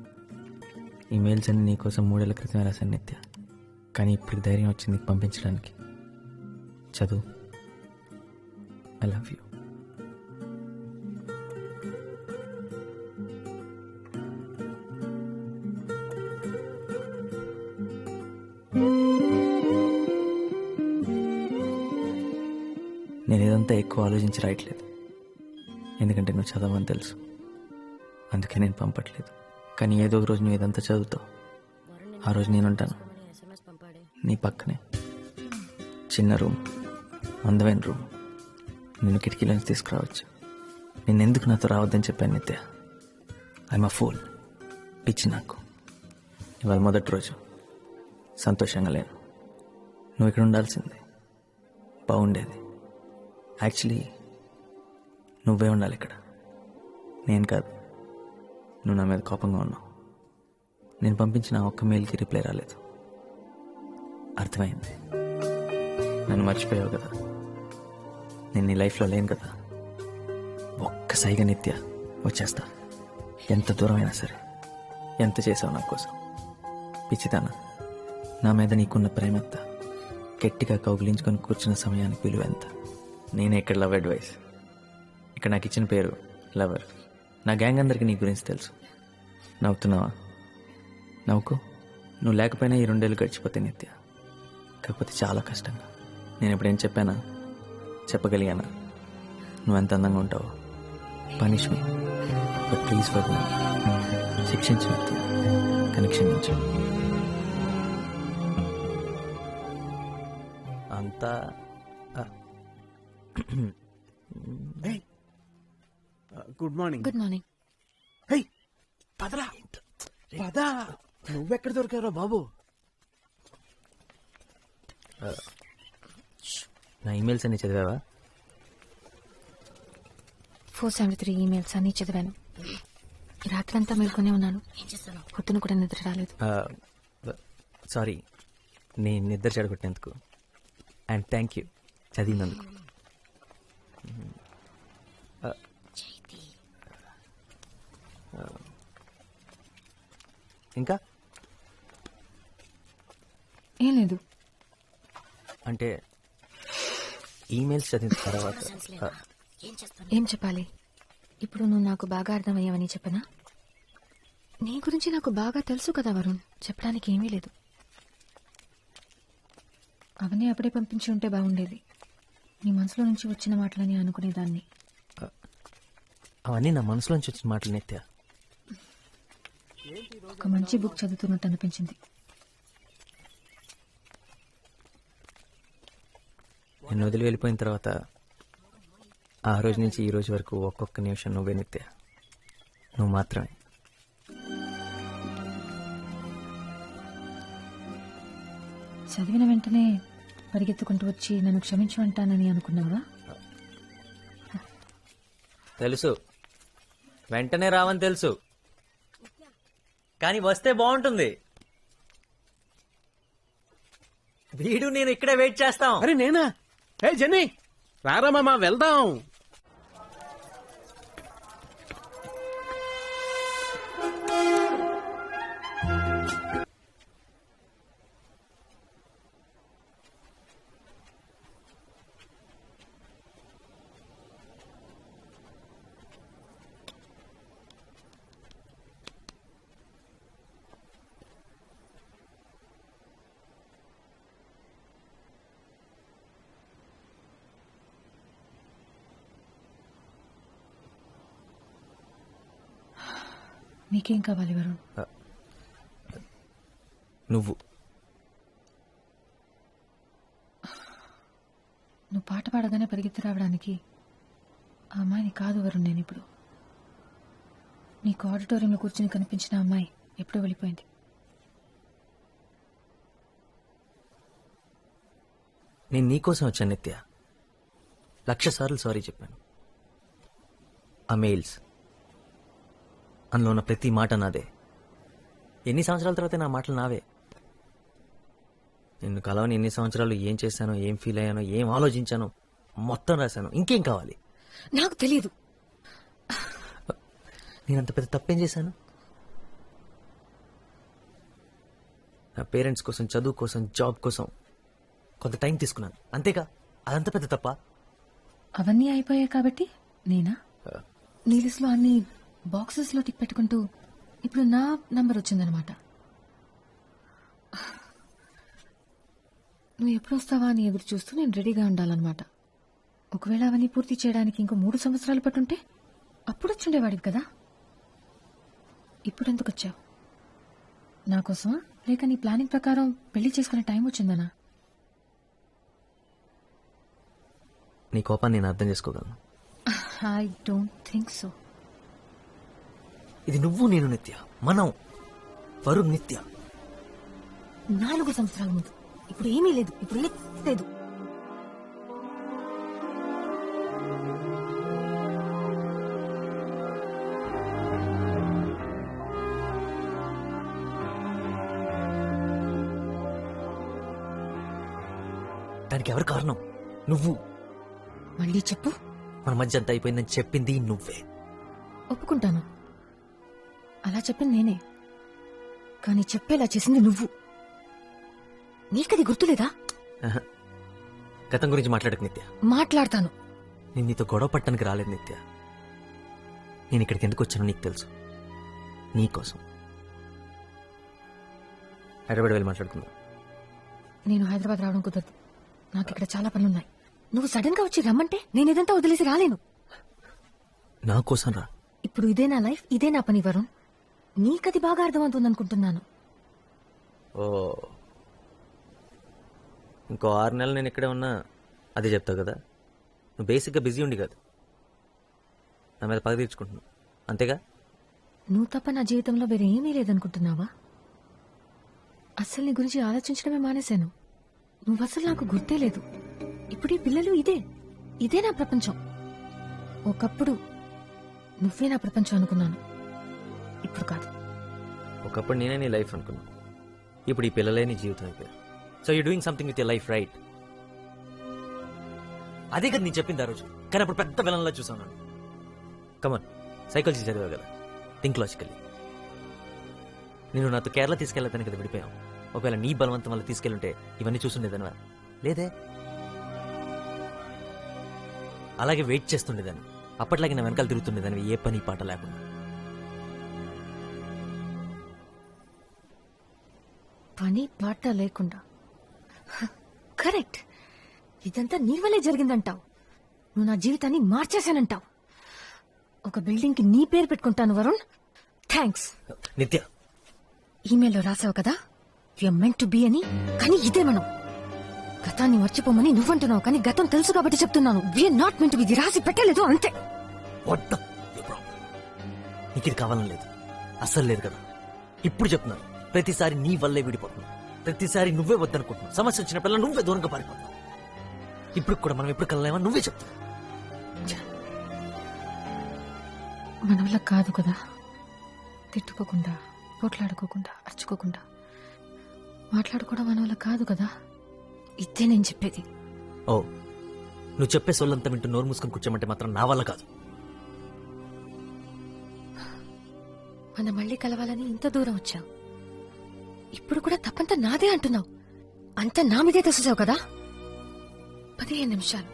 ఈమెయిల్స్ అన్ని నీకోసం 3 ఏళ్ల క్రితమే రాశాను నిత్య, కానీ ఇప్పుడు ధైర్యం వచ్చింది నీకు పంపించడానికి. చదువు. I love you. నేను ఇదంతా ఎక్కువ ఆలోచించి రాయట్లేదు, ఎందుకంటే నువ్వు చదవని తెలుసు. అందుకే నేను పంపట్లేదు. కానీ ఏదో ఒక రోజు నువ్వు ఇదంతా చదువుతావు. ఆ రోజు నేనుంటాను నీ పక్కనే. చిన్న రూమ్, అందమైన రూమ్, నేను కిటికీలోంచి తీసుకురావచ్చు. నేనెందుకు నాతో రావద్దని చెప్పాను నిత్య. I'm a fool. పిచ్చి నాకు. ఇవాళ మొదటి రోజు, సంతోషంగా లేను. నువ్వు ఇక్కడ ఉండాల్సిందే, బాగుండేది. యాక్చువల్లీ నువ్వే ఉండాలి ఇక్కడ, నేను కాదు. నువ్వు నా మీద కోపంగా ఉన్నావు. నేను పంపించిన ఒక్క మెయిల్కి రిప్లై రాలేదు. అర్థమైంది, నన్ను మర్చిపోయావు కదా. నేను నీ లైఫ్లో లేను కదా. ఒక్కసారిగా నిత్య వచ్చేస్తా, ఎంత దూరమైనా సరే. ఎంత చేసావు నా కోసం. పిచ్చిదానా, నా మీద నీకున్న ప్రేమ ఎంత, గట్టిగా కౌగిలించుకొని కూర్చున్న సమయానికి విలువ ఎంత. నేనే ఇక్కడ లవ్ అడ్వైస్. ఇక్కడ నాకు ఇచ్చిన పేరు లవర్. నా గ్యాంగ్ అందరికీ నీ గురించి తెలుసు. నవ్వుతున్నావా? నవ్వుకో. నువ్వు లేకపోయినా ఈ 2 ఏళ్ళు గడిచిపోతే నిత్య. కాకపోతే చాలా కష్టంగా. నేను ఎప్పుడేం చెప్పానా, చెప్పగలిగానా? నువ్వెంత అందంగా ఉంటావో. Punish me, but please for me. శిక్షించు నిత్య, కానీ క్షమించు. అంతా గుడ్ మార్నింగ్. Good morning. పదరా పదా. నువ్వెక్కడ దొరికారో బాబు? నా ఈమెయిల్స్ అన్ని చదివావా? 473 ఈమెయిల్స్ అన్ని చదివాను. రాత్రంతా మేల్కొనే ఉన్నాను. పొద్దున కూడా నిద్ర రాలేదు. సారీ, నేను నిద్ర చెడగొట్టినందుకు. అండ్ థ్యాంక్ యూ చదివినందుకు. ఇంకా ఏం లేదు. అంటే ఈమెయిల్స్ చదివిన తర్వాత ఏం చెప్పాలి? ఇప్పుడు నువ్వు నాకు బాగా అర్థమయ్యావని చెప్పనా? నీ గురించి నాకు బాగా తెలుసు కదా వరుణ్, చెప్పడానికి ఏమీ లేదు. అవన్నీ అప్పుడే పంపించి ఉంటే బాగుండేది. నీ మనసులో నుంచి వచ్చిన మాటలని అనుకునేదాన్ని. అవన్నీ నా మనసులోంచి వచ్చిన మాటలు నిత్య. ఒక మంచి బుక్ చదువుతున్నట్టు అనిపించింది. నేను వదిలి వెళ్ళిపోయిన తర్వాత ఆ రోజు నుంచి ఈ రోజు వరకు ఒక్కొక్క నిమిషం నువ్వే నిత్య, నువ్వు మాత్రమే. చదివిన వెంటనే పరిగెత్తుకుంటూ వచ్చి నన్ను క్షమించమంటానని అనుకున్నావా? తెలుసు, వెంటనే రావని తెలుసు, కానీ వస్తే బాగుంటుంది. వీడు నేను ఇక్కడే వెయిట్ చేస్తాం. అరే నేనా? హే జెన్నీ, రారా మామ, వెళ్దాం. నీకేం కావాలి వరుణ్? నువ్వు పాట పాడగానే పరిగెత్తి రావడానికి ఆ అమ్మాయిని కాదు వరుణ్. నేను ఇప్పుడు నీకు ఆడిటోరియంలో కూర్చుని కనిపించిన అమ్మాయి ఎప్పుడో వెళ్ళిపోయింది. నేను నీకోసం వచ్చాను నిత్య. 1,00,000 సార్లు సారీ చెప్పాను. ఆ మెయిల్స్, అందులో ఉన్న ప్రతి మాట నాదే. ఎన్ని సంవత్సరాల తర్వాత నా మాటలు నావే. నిన్ను కలవని ఎన్ని సంవత్సరాలు ఏం చేశానో, ఏం ఫీల్ అయ్యానో, ఏం ఆలోచించానో మొత్తం రాశాను. ఇంకేం కావాలి? నాకు తెలియదు. నేనంత పెద్ద తప్పేం చేశాను? నా పేరెంట్స్ కోసం, చదువు కోసం, జాబ్ కోసం కొంత టైం తీసుకున్నాను, అంతేగా. అదంత పెద్ద తప్ప? అవన్నీ అయిపోయాయి కాబట్టి నేనా నీ లిస్ట్లో అన్ని బాక్సెస్లో టిక్ పెట్టుకుంటూ ఇప్పుడు నా నంబర్ వచ్చిందనమాట. నువ్వు ఎప్పుడు వస్తావా అని ఎదురు చూస్తూ నేను రెడీగా ఉండాలన్నమాట. ఒకవేళ అవన్నీ పూర్తి చేయడానికి ఇంకో 3 సంవత్సరాలు పట్టుంటే అప్పుడు వచ్చుండేవాడివి కదా. ఇప్పుడు ఎందుకు వచ్చావు? నా కోసమా లేక నీ ప్లానింగ్ ప్రకారం పెళ్లి చేసుకునే టైం వచ్చిందనా? నీ కోపాన్ని నేను అర్థం చేసుకోగలను. I don't think so. ఇది నువ్వు నేను నిత్య, మనం వరుణ్ నిత్య. 4 సంవత్సరాల ముందు. ఇప్పుడు ఏమీ లేదు, ఇప్పుడు లేదు. దానికి ఎవరు కారణం? నువ్వు. మళ్ళీ చెప్పు. మన మధ్య అంతా అయిపోయిందని చెప్పింది నువ్వే. ఒప్పుకుంటాను, అలా చెప్పింది నేనే. కానీ చెప్పేలా చేసింది నువ్వు. నీకది గుర్తులేదా? ఆహా. గతం గురించి మాట్లాడకు నిత్య. మాట్లాడతాను. నేను నీతో గొడవ పట్టడానికి రాలేదు నిత్య. నేను ఇక్కడికి ఎందుకు వచ్చానో నీకు తెలుసు. నీకోసం. హైదరాబాద్ వెళ్ళి మాట్లాడుకుందాం. నేను హైదరాబాద్ రావడం కుదరదు. నాకు ఇక్కడ చాలా పనులున్నాయి. నువ్వు సడన్ గా వచ్చి రమ్మంటే నేను ఇదంతా వదిలేసి రాలేను. నా కోసం రా. ఇప్పుడు ఇదే నా లైఫ్, ఇదే నా పని వరుణ్. నీకది బాగా అర్థమవుతుందనుకుంటున్నాను. ఓ, ఇంకో 6 నెలలు నేను ఇక్కడే ఉన్నా అదే చెప్తావు కదా. నువ్వు బేసిక్గా బిజీ ఉండి కాదు, నా మీద పగ తీర్చుకుంటున్నావు అంతేగా. నువ్వు తప్ప నా జీవితంలో వేరే ఏమీ లేదనుకుంటున్నావా? అసలు నీ గురించి ఆలోచించడమే మానేశాను. నువ్వు అసలు నాకు గుర్తే లేదు. ఇప్పుడు ఈ పిల్లలు ఇదే నా ప్రపంచం. ఒకప్పుడు నువ్వే నా ప్రపంచం అనుకున్నాను, ఇప్పుడు కాదు. ఒకప్పుడు నేనే నీ లైఫ్ అనుకున్నా, ఇప్పుడు ఈ పిల్లలే నీ జీవితం అయిపోయారు. So you doing something with your life, right? అదే కదా నేను చెప్పింది ఆ రోజు, కానీ అప్పుడు పెద్ద విలన్లా చూసాను. కమన్, సైకాలజీ చదివా కదా, థింక్ లాజికల్లీ. నేను నాతో కేరళ తీసుకెళ్ళతాను కదా విడిపోయాం. ఒకవేళ నీ బలవంతం వల్ల తీసుకెళ్ళుంటే ఇవన్నీ చూసుండేదానివా? లేదే. అలాగే వెయిట్ చేస్తుండేదాన్ని, అప్పట్లాగే నా వెనకాల తిరుగుతుండేదాన్ని, ఏ పని పాట లేకుండా. పని పాట లేకుండా? కరెక్ట్. ఇదంతా నీ వల్లే జరిగిందంటావు. నువ్వు నా జీవితాన్ని మార్చేశానంటావు. ఒక బిల్డింగ్ కి నీ పేరు పెట్టుకుంటాను వరుణ్. థ్యాంక్స్. నిత్య, ఈమెయిల్లో రాసావు కదా వీఆర్ మెంట్ టు బి అని. కానీ ఇదే మనం. గతాన్ని మర్చిపోమని నువ్వంటున్నావు, కానీ గతం తెలుసు కాబట్టి చెప్తున్నాను. We are not meant to be. ఇది రాసి పెట్టలేదు అంతే. నీకు ఇది కావాలని లేదు, అస్సలు లేదు కదా. ఇప్పుడు చెప్తున్నాను, ప్రతిసారి నీ వల్లే విడిపోతున్నావు. ప్రతిసారి నువ్వే వద్దనుకుంటున్నావు. సమస్య వచ్చినప్పుడల్లా నువ్వే దూరంగా పారిపోతున్నావు. ఇప్పుడు కూడా మనం ఎప్పుడు కలలేమని నువ్వే చెప్తున్నావు. మన వల్ల కాదు కదా. తిట్టుకోకుండా, పోట్లాడుకోకుండా, అరుచుకోకుండా మాట్లాడుకోవడం మన వల్ల కాదు కదా. ఇదే నేను చెప్పేది. ఓ, నువ్వు చెప్పే సొల్లంతా వింటూ నోరు మూసుకొని కూర్చోమంటే మాత్రం నా వల్ల కాదు. మనం మళ్ళీ కలవాలని ఇంత దూరం వచ్చావు. ఇప్పుడు కూడా తప్పంతా నాదే అంటున్నావు. అంతా నా మీదే తెచ్చావు కదా. 15 నిమిషాలు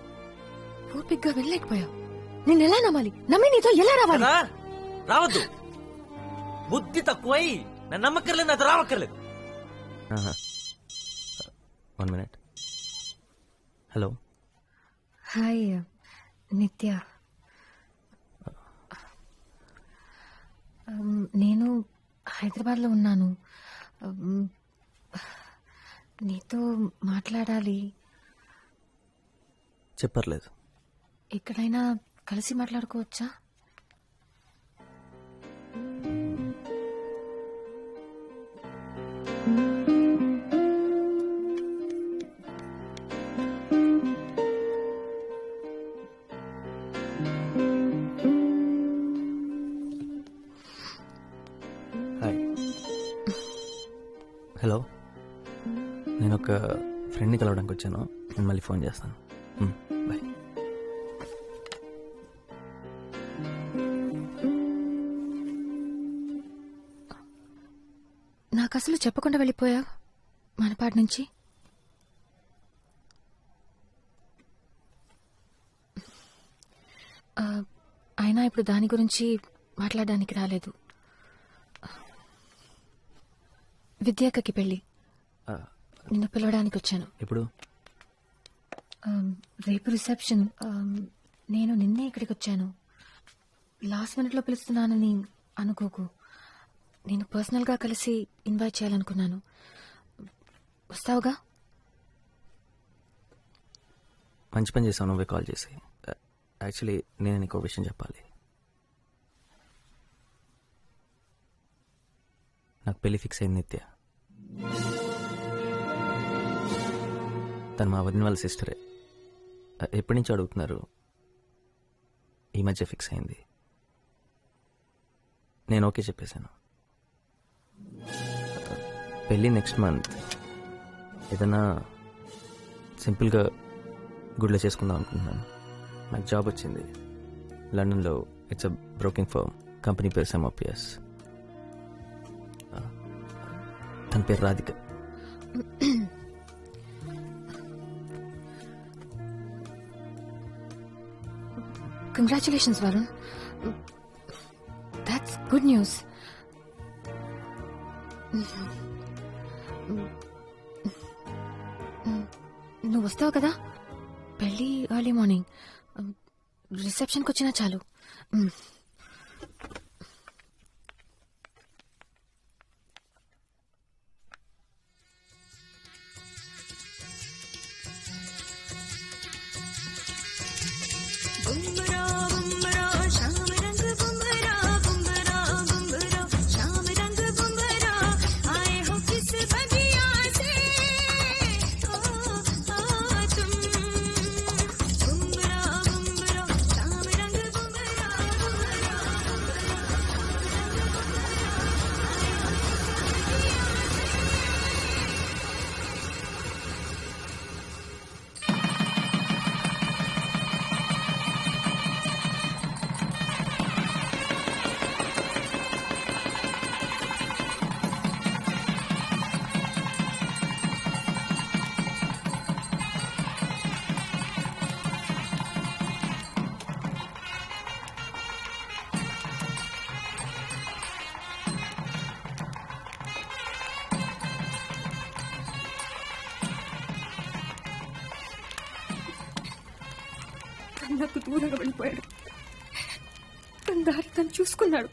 ఓపిగ్గా వెళ్ళలేకపోయావు. నేను ఎలా నమ్మాలి? నమ్మి నీతో ఎలా రావాలి? రావద్దు. బుద్ధి తక్కువై నన్ను నమ్మక్కర్లేదు, నాతో రావక్కర్లేదు. 1 minute. హలో. హాయ్ నిత్య. నేను హైదరాబాద్లో ఉన్నాను. నీతో మాట్లాడాలి. చెప్పర్లేదు. ఎక్కడైనా కలిసి మాట్లాడుకోవచ్చా? హాయ్. హలో, నేను ఒక ఫ్రెండ్ని కలవడానికి వచ్చాను. నేను మళ్ళీ ఫోన్ చేస్తాను. బాయ్. నాకు అసలు చెప్పకుండా వెళ్ళిపోయావు మనపాటి నుంచి. అయినా ఇప్పుడు దాని గురించి మాట్లాడడానికి రాలేదు. విద్యాకకి పెళ్ళి, నిన్ను పిలవడానికి వచ్చాను. ఇప్పుడు రేపు రిసెప్షన్. నేను నిన్నే ఇక్కడికి వచ్చాను. లాస్ట్ మినిట్లో పిలుస్తున్నానని అనుకోకు. నేను పర్సనల్గా కలిసి ఇన్వైట్ చేయాలనుకున్నాను. వస్తావుగా? మంచి పని చేసావు నువ్వే కాల్ చేసి. యాక్చువల్లీ నేను నీకు విషయం చెప్పాలి. నాకు పెళ్లి ఫిక్స్ అయింది నిత్య. తను మా వదిన వాళ్ళ సిస్టరే. ఎప్పటి నుంచి అడుగుతున్నారు, ఈ మధ్య ఫిక్స్ అయింది. నేను ఓకే చెప్పేశాను. పెళ్ళి నెక్స్ట్ మంత్. ఏదైనా సింపుల్గా గుడిలో చేసుకుందాం అనుకుంటున్నాను. నాకు జాబ్ వచ్చింది లండన్లో. It's a broking firm. Company పేరు సెమోపియస్. తన పేరు Radhika. Congratulations Varun, that's good news. నువ్వు వస్తావు కదా? పెళ్ళి ఎర్లీ మార్నింగ్, రిసెప్షన్కి వచ్చినా చాలు. నాకు దూరంగా వెళ్ళిపోయాడు. తన దారి తను చూసుకున్నాడు.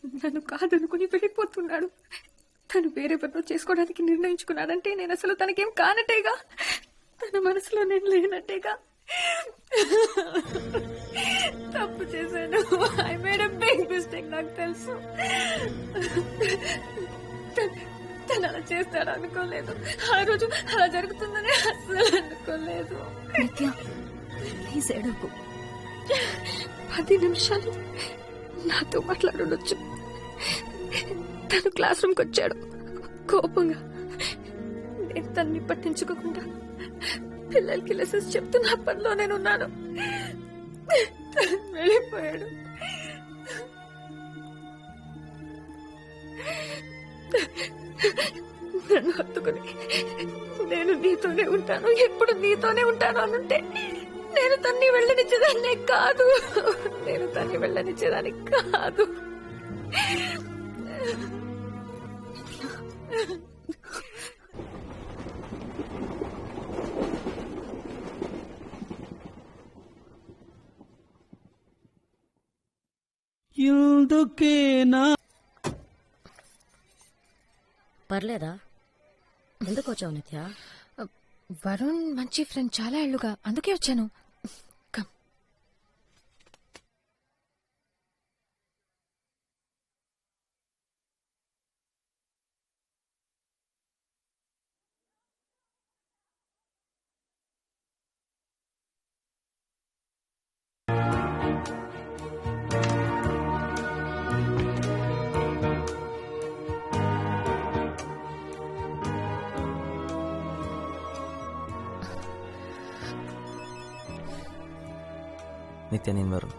నన్ను కాదనుకుని వెళ్ళిపోతున్నాడు. తను వేరెవరినో చేసుకోవడానికి నిర్ణయించుకున్నాడంటే నేను అసలు తనకేం కానట్టేగా. తన మనసులో నేను లేనట్టేగా. తప్పు చేశాను. I made a big mistake. నాకు తెలుసు. తను అలా చేస్తాడు అనుకోలేదు. ఆ రోజు అలా జరుగుతుందని అసలు అనుకోలేదు. నిత్య, ప్లీజ్ ఏడవకు. 10 నిమిషాలు నాతో మాట్లాడొచ్చు. తను క్లాస్ రూమ్కి వచ్చాడు కోపంగా. నేను తన్ని పట్టించుకోకుండా పిల్లలకి లెసన్స్ చెప్తూ నా పనిలో నేనున్నాను. వెళ్ళిపోయాడు. నన్ను హత్తుకుని నేను నీతోనే ఉంటాను, ఎప్పుడు నీతోనే ఉంటాను అనుంటే నేను తన్ని వెళ్ళనిచ్చేదాన్నే కాదు. నేను తన్ని వెళ్ళనిచ్చేదాన్ని కాదు. పర్లేదా? ఎందుకు వచ్చావు నిత్య? వరుణ్ మంచి ఫ్రెండ్, చాలా ఏళ్లుగా, అందుకే వచ్చాను. కమ్. నిత్య, నేను వరుణ్.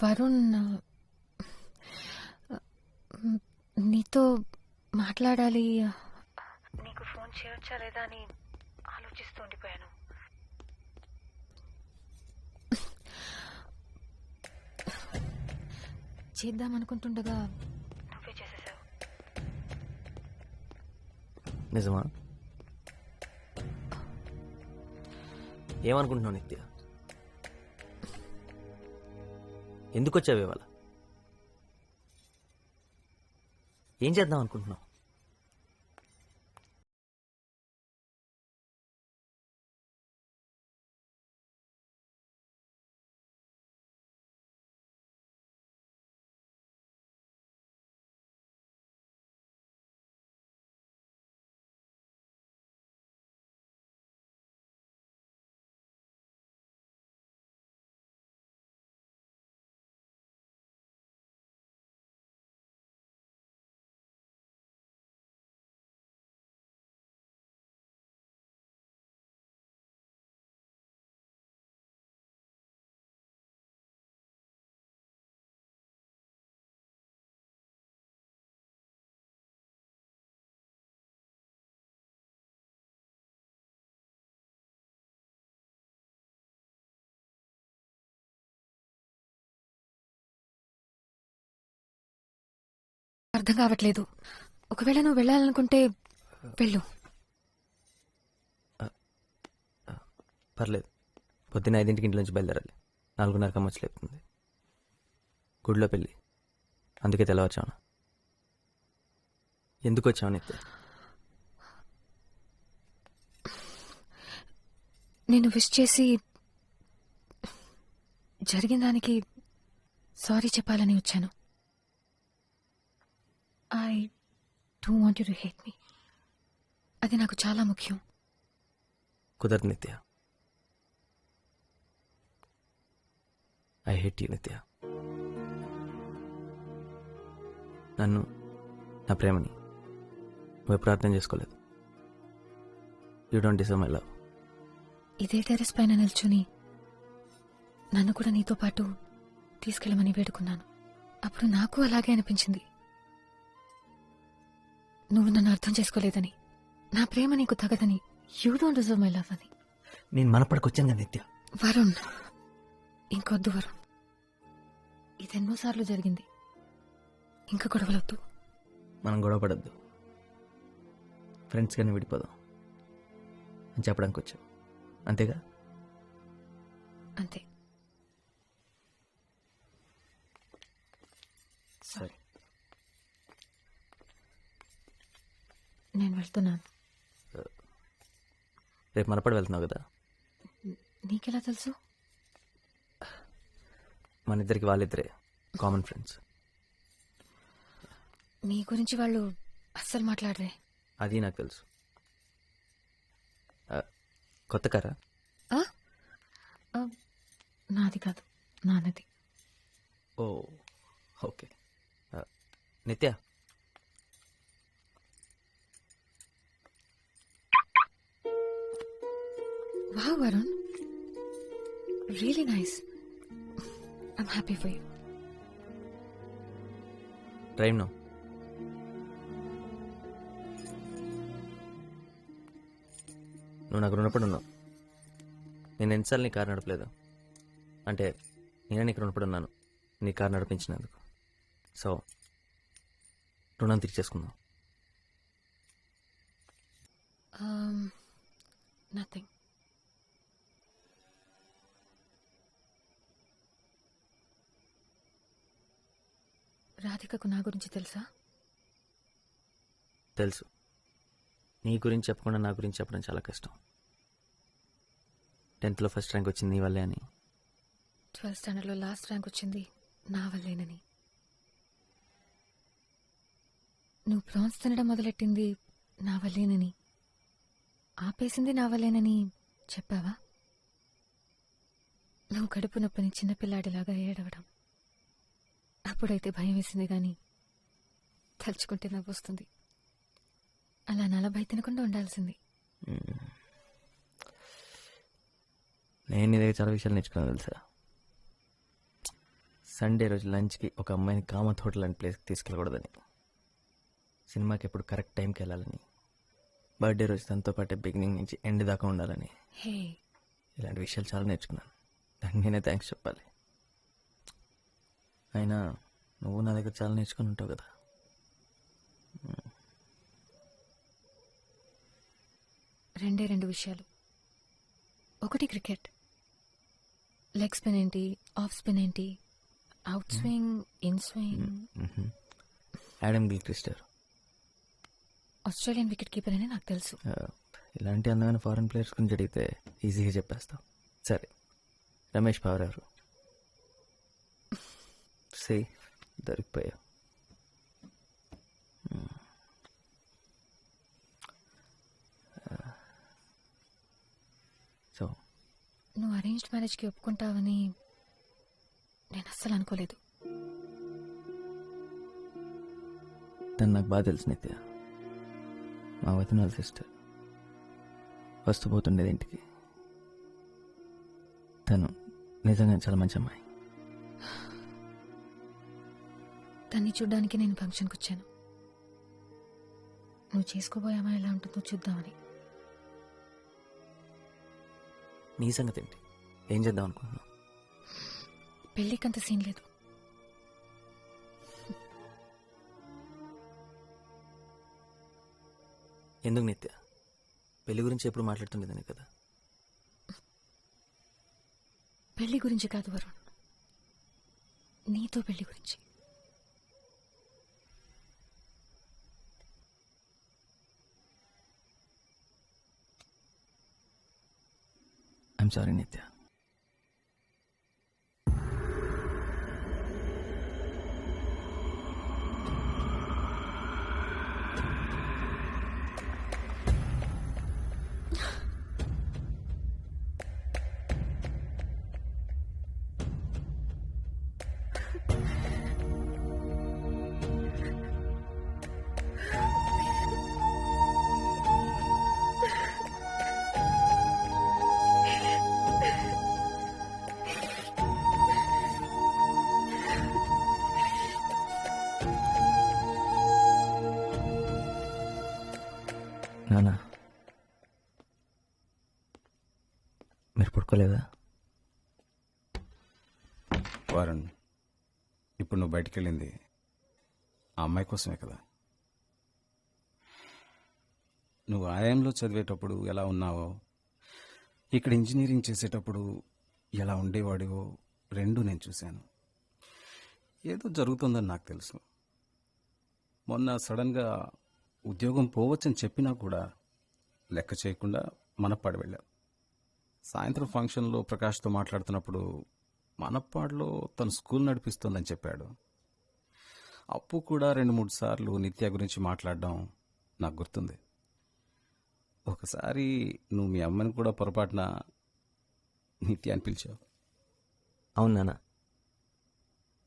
వరుణ్, నీతో మాట్లాడాలి. నీకు ఫోన్ చేయొచ్చా లేదా అని ఆలోచిస్తూ ఉండిపోయాను. చేద్దామనుకుంటుండగా నువ్వే చేసేసావు. నిజమా? ఏమనుకుంటున్నావు నిత్య? ఎందుకు వచ్చావు ఇవాళ? ఏం చేద్దాం అనుకుంటున్నావు? అర్థం కావట్లేదు. ఒకవేళ నువ్వు వెళ్ళాలనుకుంటే వెళ్ళు. పర్లేదు. పొద్దున్న 5ంటికి ఇంటి నుంచి బయలుదేరాలి. 4:30 కమ్మచ్చి లేపుతుంది. గుడిలో పెళ్ళి, అందుకే తెల్లవచ్చాను. ఎందుకు వచ్చావు నిత్య? నేను విష్ చేసి జరిగిన దానికి సారీ చెప్పాలని వచ్చాను. I don't want you to hate me. అది నాకు చాలా ముఖ్యం. కుదరదు నిత్య. ఐ హేట్ యూ నిత్య. నన్ను, నా ప్రేమని నువ్వు ఎప్పుడు అర్థం చేసుకోలేదు. You don't deserve my love. ఇదే టెర్రస్ పైన నిల్చుని నన్ను కూడా నీతో పాటు తీసుకెళ్ళమని వేడుకున్నాను. అప్పుడు నాకు అలాగే అనిపించింది. నువ్వు నన్ను అర్థం చేసుకోలేదని, నా ప్రేమ నీకు తగదని, you don't deserve my love అని. నేను మనపడికొచ్చాను కదా నిత్య. వరుణ్, ఇంకొద్దు వరుణ్. ఇదెన్నోసార్లు జరిగింది. ఇంకా గొడవలొద్దు. మనం గొడవ పడద్దు, ఫ్రెండ్స్ కానీ విడిపోదాం అని చెప్పడానికి వచ్చావు, అంతేగా? అంతే. సరే, నేను వెళ్తున్నాను. రేపు మనపడి వెళ్తున్నావు కదా? నీకెలా తెలుసు? మన ఇద్దరికి వాళ్ళిద్దరే కామన్ ఫ్రెండ్స్. నీ గురించి వాళ్ళు అస్సలు మాట్లాడరే. అది నాకు తెలుసు. కొత్త కారా? నాది కాదు, నాన్నది. Oh okay. Nithya, wow Varun, really nice. I'm happy for you. Drive no. నువ్వు నాకు రుణపడి ఉన్నావు. నేను ఎన్నిసార్లు నీ కారు నడపలేదు. అంటే నేనే నీకు రుణపడి ఉన్నాను నీ కారు నడిపించినందుకు. సో రుణం తీర్చేసుకుందాం. నథింగ్. రాధికకు నా గురించి తెలుసా? తెలుసు. నీ గురించి చెప్పకుండా నా గురించి చెప్పడం చాలా కష్టం. 10th ఫస్ట్ ర్యాంక్ వచ్చింది నీ వల్లే అని. 12th స్టాండర్డ్లో లాస్ట్ ర్యాంక్ వచ్చింది నా వల్లేనని. నువ్వు ప్రాన్స్ తినడం మొదలెట్టింది నా వల్లేనని, ఆపేసింది నా వల్లేనని చెప్పావా? నువ్వు కడుపు నొప్పని చిన్నపిల్లాడిలాగా ఏడవడం, అప్పుడైతే భయం వేసింది కానీ తలుచుకుంటే నవ్వొస్తుంది. అలా 40 తినకుండా ఉండాల్సింది. నేను నీ దగ్గర చాలా విషయాలు నేర్చుకున్నాను తెలుసా. సండే రోజు లంచ్కి ఒక అమ్మాయిని కామత్ హోటల్ అనే ప్లేస్కి తీసుకెళ్ళకూడదని, సినిమాకి ఎప్పుడు కరెక్ట్ టైంకి వెళ్ళాలని, బర్త్డే రోజు తనతో పాటే బిగినింగ్ నుంచి ఎండ్ దాకా ఉండాలని, హే, ఇలాంటి విషయాలు చాలా నేర్చుకున్నాను. దానికి నేనే థ్యాంక్స్ చెప్పాలి. అయినా నువ్వు నా దగ్గర చాలా నేర్చుకుని ఉంటావు కదా. రెండే 2 విషయాలు. ఒకటి క్రికెట్. లెగ్ స్పిన్ ఏంటి, ఆఫ్ స్పిన్ ఏంటి out swing, in swing. Adam గిల్క్రిస్టర్. ఆస్ట్రేలియన్ వికెట్ కీపర్ అని నాకు తెలుసు. ఇలాంటి అందమైన ఫారెన్ ప్లేయర్స్ గురించి అడిగితే ఈజీగా చెప్పేస్తాం. సరే, రమేష్ పవర్ ఎవరు? సే దొరికిపోయా. సో నువ్వు అరేంజ్డ్ మ్యారేజ్కి ఒప్పుకుంటావని నేను అస్సలు అనుకోలేదు. తను నాకు బాగా తెలుసు నిత్య. మా వదిన వాళ్ళ సిస్టర్. వస్తూ పోతుండేది ఇంటికి. తను నిజంగా చాలా మంచి అమ్మాయి. తన్ని చూడ్డానికి నేను ఫంక్షన్కి వచ్చాను. నువ్వు చేసుకోబోయే అమ్మాయి ఎలా ఉంటుందో చూద్దామని. నీ సంగతి ఏంటి? ఏం చేద్దాం అనుకుంటున్నావు? పెళ్ళికంత సీన్ లేదు. ఎందుకు నిత్య? పెళ్లి గురించి ఎప్పుడు మాట్లాడుతుండేదాన్ని కదా. పెళ్లి గురించి కాదు వరుణ్, నీతో పెళ్లి గురించి. ఐఎమ్ సారీ నిత్య. నానా, మీరు పడుకోలేదా? వరుణ్, ఇప్పుడు నువ్వు బయటికి వెళ్ళింది ఆ అమ్మాయి కోసమే కదా. నువ్వు ఆయంలో చదివేటప్పుడు ఎలా ఉన్నావో, ఇక్కడ ఇంజనీరింగ్ చేసేటప్పుడు ఎలా ఉండేవాడివో రెండూ నేను చూశాను. ఏదో జరుగుతుందని నాకు తెలుసు. మొన్న సడన్గా ఉద్యోగం పోవచ్చని చెప్పినా కూడా లెక్క చేయకుండా మనప్పాడు వెళ్ళాం. సాయంత్రం ఫంక్షన్లో ప్రకాష్తో మాట్లాడుతున్నప్పుడు మనప్పాడులో తను స్కూల్ నడిపిస్తోందని చెప్పాడు. అప్పు కూడా 2-3 సార్లు నిత్య గురించి మాట్లాడడం నాకు గుర్తుంది. ఒకసారి నువ్వు మీ అమ్మని కూడా పొరపాటున నిత్య అని పిలిచావు. అవును నాన్న,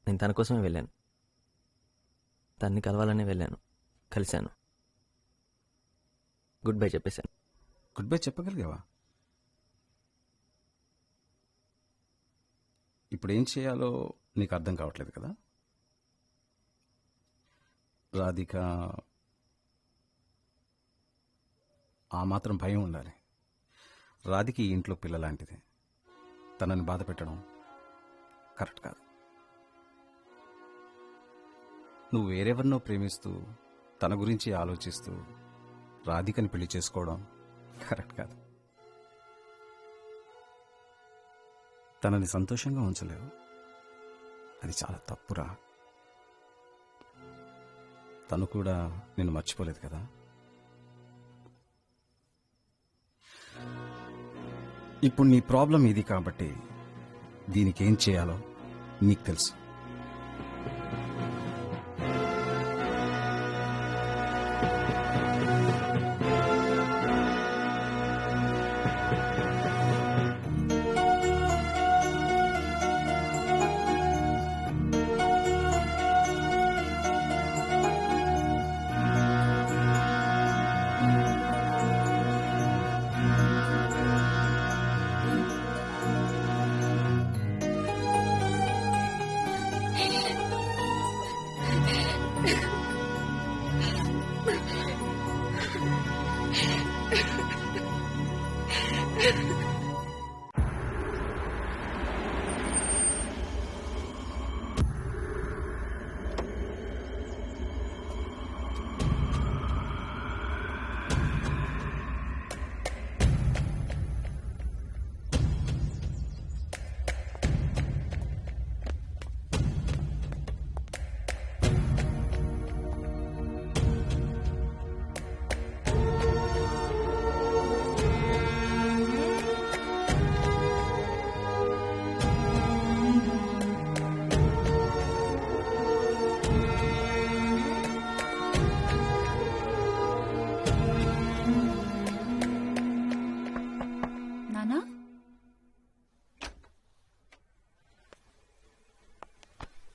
నేను తన కోసమే వెళ్ళాను. తన్ని కలవాలనే వెళ్ళాను, కలిశాను, గుడ్ బై చెప్పేశాను. గుడ్ బై చెప్పగలిగావా? ఇప్పుడు ఏం చేయాలో నీకు అర్థం కావట్లేదు కదా. రాధిక, ఆ మాత్రం భయం ఉండాలి. రాధిక ఈ ఇంట్లో పిల్లలాంటిది. తనని బాధ పెట్టడం కరెక్ట్ కాదు. నువ్వు వేరెవరినో ప్రేమిస్తూ తన గురించి ఆలోచిస్తూ రాధికని పెళ్లి చేసుకోవడం కరెక్ట్ కాదు. తనని సంతోషంగా ఉంచలేవు, అది చాలా తప్పురా. తను కూడా నిన్ను మర్చిపోలేదు కదా. ఇప్పుడు నీ ప్రాబ్లం ఇది కాబట్టి దీనికి ఏం చేయాలో నీకు తెలుసు.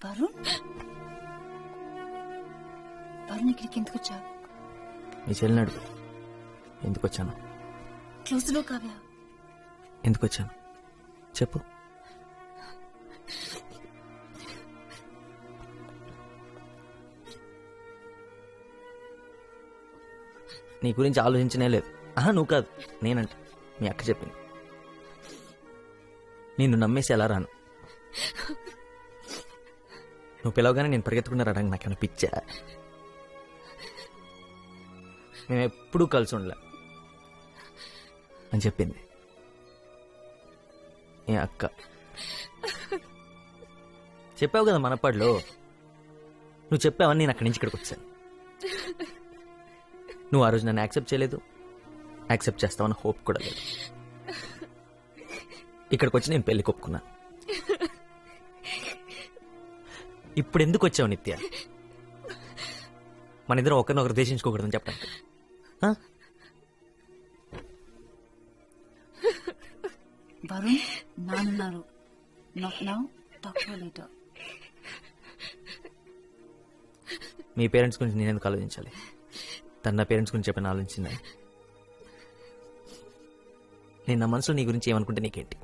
వరుణ్ వరుణ్ ఇక్కడికి ఎందుకు వచ్చావు? నీ చెల్లిని అడుగు ఎందుకు వచ్చాను, క్లోజ్ లో కావ్య. ఎందుకు వచ్చాను చెప్పు. నీ గురించి ఆలోచించనే లేదు. నువ్వు కాదు, నేనంట. మీ అక్క చెప్పింది. నిన్ను నమ్మేసి ఎలా రాను? నువ్వు పిలవగానే నేను పరిగెత్తుకున్న రావడానికి నాకేమైనా పిచ్చా? మేము ఎప్పుడూ కలిసి ఉండలే అని చెప్పింది ఏ అక్క. చెప్పావు కదా మనపాడులో, నువ్వు చెప్పావని నేను అక్కడి నుంచి ఇక్కడికి వచ్చాను. నువ్వు ఆ రోజు నన్ను యాక్సెప్ట్ చేయలేదు, యాక్సెప్ట్ చేస్తావన్న హోప్ కూడా లేదు. ఇక్కడికి వచ్చి నేను పెళ్లి కొప్పుకున్నా. ఇప్పుడు ఎందుకు వచ్చావు నిత్య? మన ఇద్దరం ఒకరినొకరు దేశించుకోకూడదని చెప్పడానికి. వరుణ్ నానున్నారు. Not now, talk to later. మీ పేరెంట్స్ గురించి నేను ఎందుకు ఆలోచించాలి? తన నా పేరెంట్స్ గురించి చెప్పిన ఆలోచించిందా? నేను నా మనసులో నీ గురించి ఏమనుకుంటే నీకేంటి?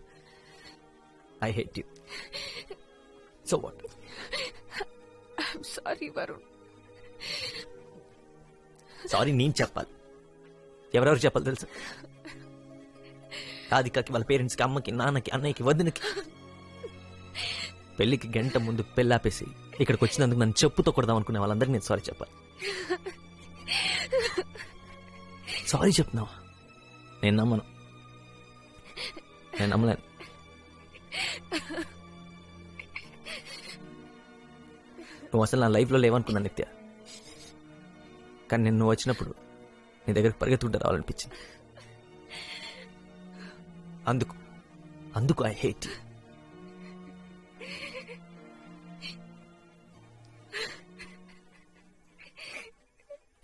I hate you. So what? Sorry Varun. Sorry నేను చెప్పాలి. ఎవరెవరు చెప్పాలి తెలుసు? రాధికకి, వాళ్ళ పేరెంట్స్కి, అమ్మకి, నాన్నకి, అన్నయ్యకి, వదినకి. పెళ్లికి గంట ముందు పెళ్ళాపేసి ఇక్కడికి వచ్చినందుకు నన్ను చెప్పుతో కొడదాం అనుకునే వాళ్ళందరికీ నేను సారీ చెప్పాలి. సారీ చెప్తున్నావా? నేను నమ్మను, నేను నమ్మలేను. నువ్వు అసలు నా లైఫ్లో లేవనుకున్నా నిత్య. కానీ నేను నువ్వు వచ్చినప్పుడు నీ దగ్గరికి పరిగెత్తుకుంటూ రావాలనిపించింది. అందుకు ఐ హేట్ యూ.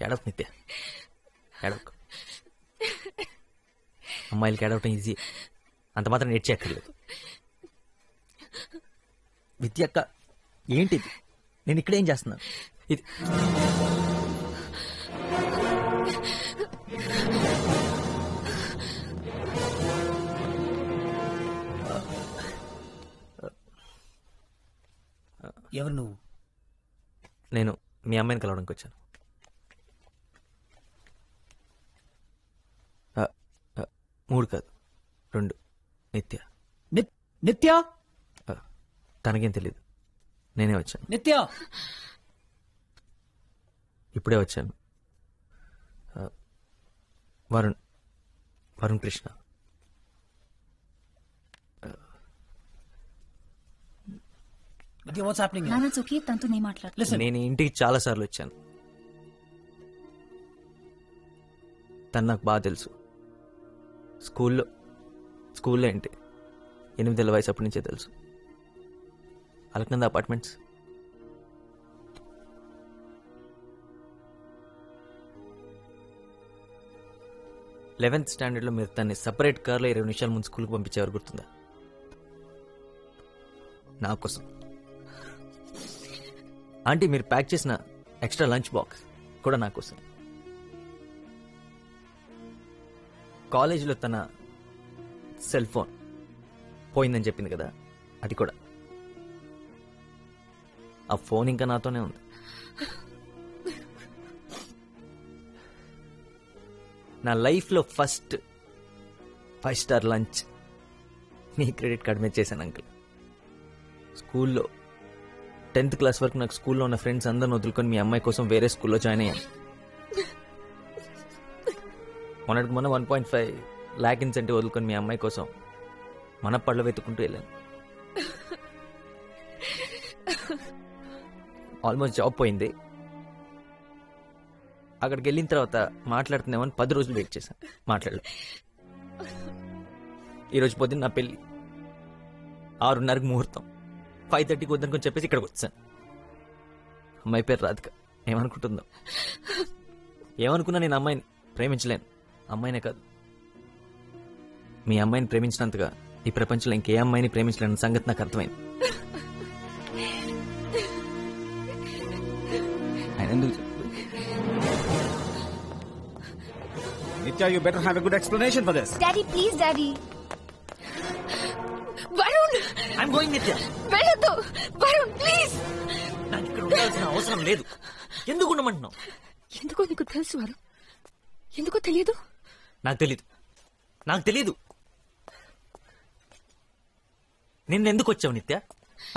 ఏడవకు నిత్య, ఏడవకు. అమ్మాయిలకి ఏడవటం ఈజీ, అంత మాత్రం నేర్చేయక్కర్లేదు. విద్య అక్క ఏంటిది? నేను ఇక్కడేం చేస్తున్నాను? ఇది ఎవరు నువ్వు? నేను మీ అమ్మాయిని కలవడానికి వచ్చాను. 3 కాదు 2. నిత్య. నిత్య తనకేం తెలీదు, నేనే వచ్చాను. నిత్య ఇప్పుడే వచ్చాను. వరుణ్ కృష్ణ. What's happening? నాన్న చుకి తనతో నీ మాట్లాడు. నేను ఇంటికి చాలా సార్లు వచ్చాను. తను నాకు బాగా తెలుసు. స్కూల్లో ఏంటి 8 ఏళ్ల వయసు అప్పటి నుంచే తెలుసు. అలకనంద అపార్ట్మెంట్స్. లెవెన్త్ స్టాండర్డ్లో మీరు తన్ని సపరేట్ కార్లో 20 నిమిషాల ముందు స్కూల్కి పంపించేవారు, గుర్తుందా? నా కోసం. ఆంటీ మీరు ప్యాక్ చేసిన ఎక్స్ట్రా లంచ్ బాక్స్ కూడా నా కోసం. కాలేజీలో తన సెల్ ఫోన్ పోయిందని చెప్పింది కదా, అది కూడా. ఆ ఫోన్ ఇంకా నాతోనే ఉంది. నా లైఫ్లో ఫస్ట్ 5 స్టార్ లంచ్ మీ క్రెడిట్ కార్డ్ మీద చేశాను అంకుల్. స్కూల్లో 10th క్లాస్ వరకు నాకు స్కూల్లో ఉన్న ఫ్రెండ్స్ అందరిని వదులుకొని మీ అమ్మాయి కోసం వేరే స్కూల్లో జాయిన్ అయ్యాను. మొన్నటికి మొన్న 1.5 lakh ఇన్సెంటివ్ వదులుకొని మీ అమ్మాయి కోసం మన పళ్ళు వెతుక్కుంటూ వెళ్ళాను. ఆల్మోస్ట్ జాబ్ పోయింది. అక్కడికి వెళ్ళిన తర్వాత మాట్లాడుతున్నామని 10 రోజులు వెయిట్ చేశాను, మాట్లాడలేదు. ఈరోజు పొద్దున్న నా పెళ్ళి, 6:30కి ముహూర్తం, 5:30కి వద్దనుకొని చెప్పేసి ఇక్కడికి వచ్చాను. అమ్మాయి పేరు రాధిక. ఏమనుకుంటుందో, ఏమనుకున్నా నేను అమ్మాయిని ప్రేమించలేను. అమ్మాయినే కాదు, మీ అమ్మాయిని ప్రేమించినంతగా ఈ ప్రపంచంలో ఇంకే అమ్మాయిని ప్రేమించలేని సంగతి నాకు అర్థమైంది. ఎందుకు నిత్య, you better have a good explanation for this. Daddy, please, Daddy. Varun I'm going నిత్య. వెళ్ళొద్దు వరుణ్ ప్లీజ్. నాకు ఇక్కడ ఉండాల్సిన అవసరం లేదు. ఎందుకు ఉండమంటున్నావు? ఎందుకో నీకు తెలుసు వరుణ్, ఎందుకో తెలియదు. నాకు తెలీదు. నిన్న ఎందుకు వచ్చావు నిత్య?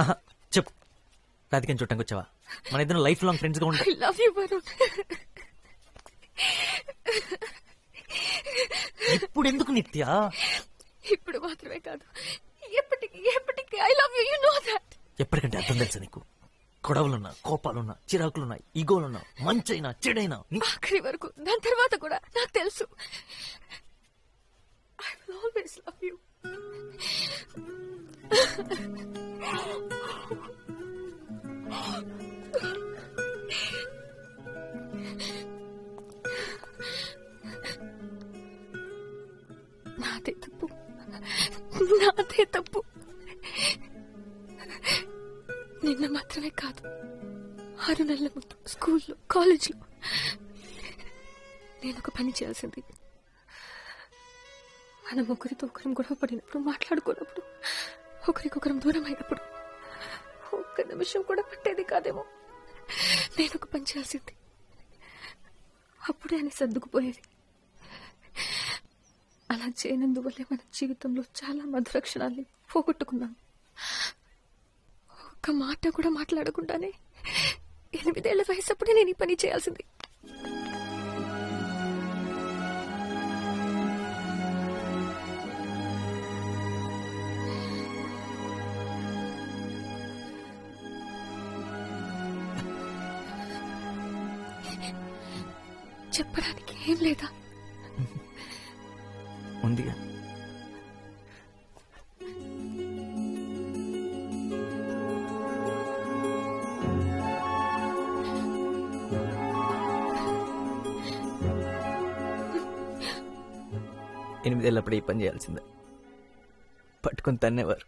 ఆహా, చెప్పు. రాధికని చూడటానికి వచ్చావా? మన ఇద్దరం లైఫ్ లాంగ్ ఫ్రెండ్స్ గా ఉంటాం. I love you Varun. ఇప్పుడు ఎందుకు నిత్య? ఇప్పుడు మాత్రమే కాదు, ఎప్పటికీ I love you, you know that. ఎప్పటికంటే అర్థం తెలుసా నీకు? గొడవలున్నా, కోపాలున్నా, చిరాకులున్నా, ఈగోలున్నా, మంచైనా చెడైనా ఆఖరి వరకు, దాని తర్వాత కూడా నాకు తెలుసు. I will always love you. నాదే తప్పు. నిన్న మాత్రమే కాదు, 6 నెలల ముందు స్కూల్లో, కాలేజ్లో నేను ఒక పని చేయాల్సింది. మన ఒకరితో ఒకరం గొడవ పడినప్పుడు, మాట్లాడుకున్నప్పుడు, ఒకరికొకరం దూరం అయినప్పుడు ఒక్క నిమిషం కూడా పట్టేది కాదేమో. నేను ఒక పని చేయాల్సింది. అప్పుడే అని సర్దుకుపోయేది. అలా చేయనందువల్లే మన జీవితంలో చాలా మధుర క్షణాల్ని పోగొట్టుకున్నాను. ఒక్క మాట కూడా మాట్లాడకుండానే 8 ఏళ్ల వయసప్పుడే నేను ఈ పని చేయాల్సింది. చెప్పడానికి ఏం లేదా? ఉందిగా. ఎనిమిదేళ్ళప్పుడు ఈ పని చేయాల్సిందే. పట్టుకొని తన్నేవారు.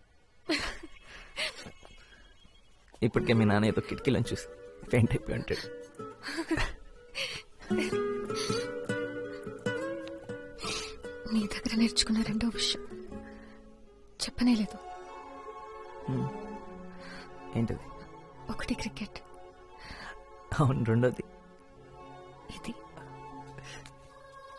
ఇప్పటికే మీ నాన్న ఏదో కిటికీలను చూసి ఫెయింట్ అయిపోయి ఉంటాడు. నీ దగ్గర నేర్చుకున్న రెండో విషయం చెప్పనే లేదు. ఏంటది? ఒకటి క్రికెట్, అవును. రెండోది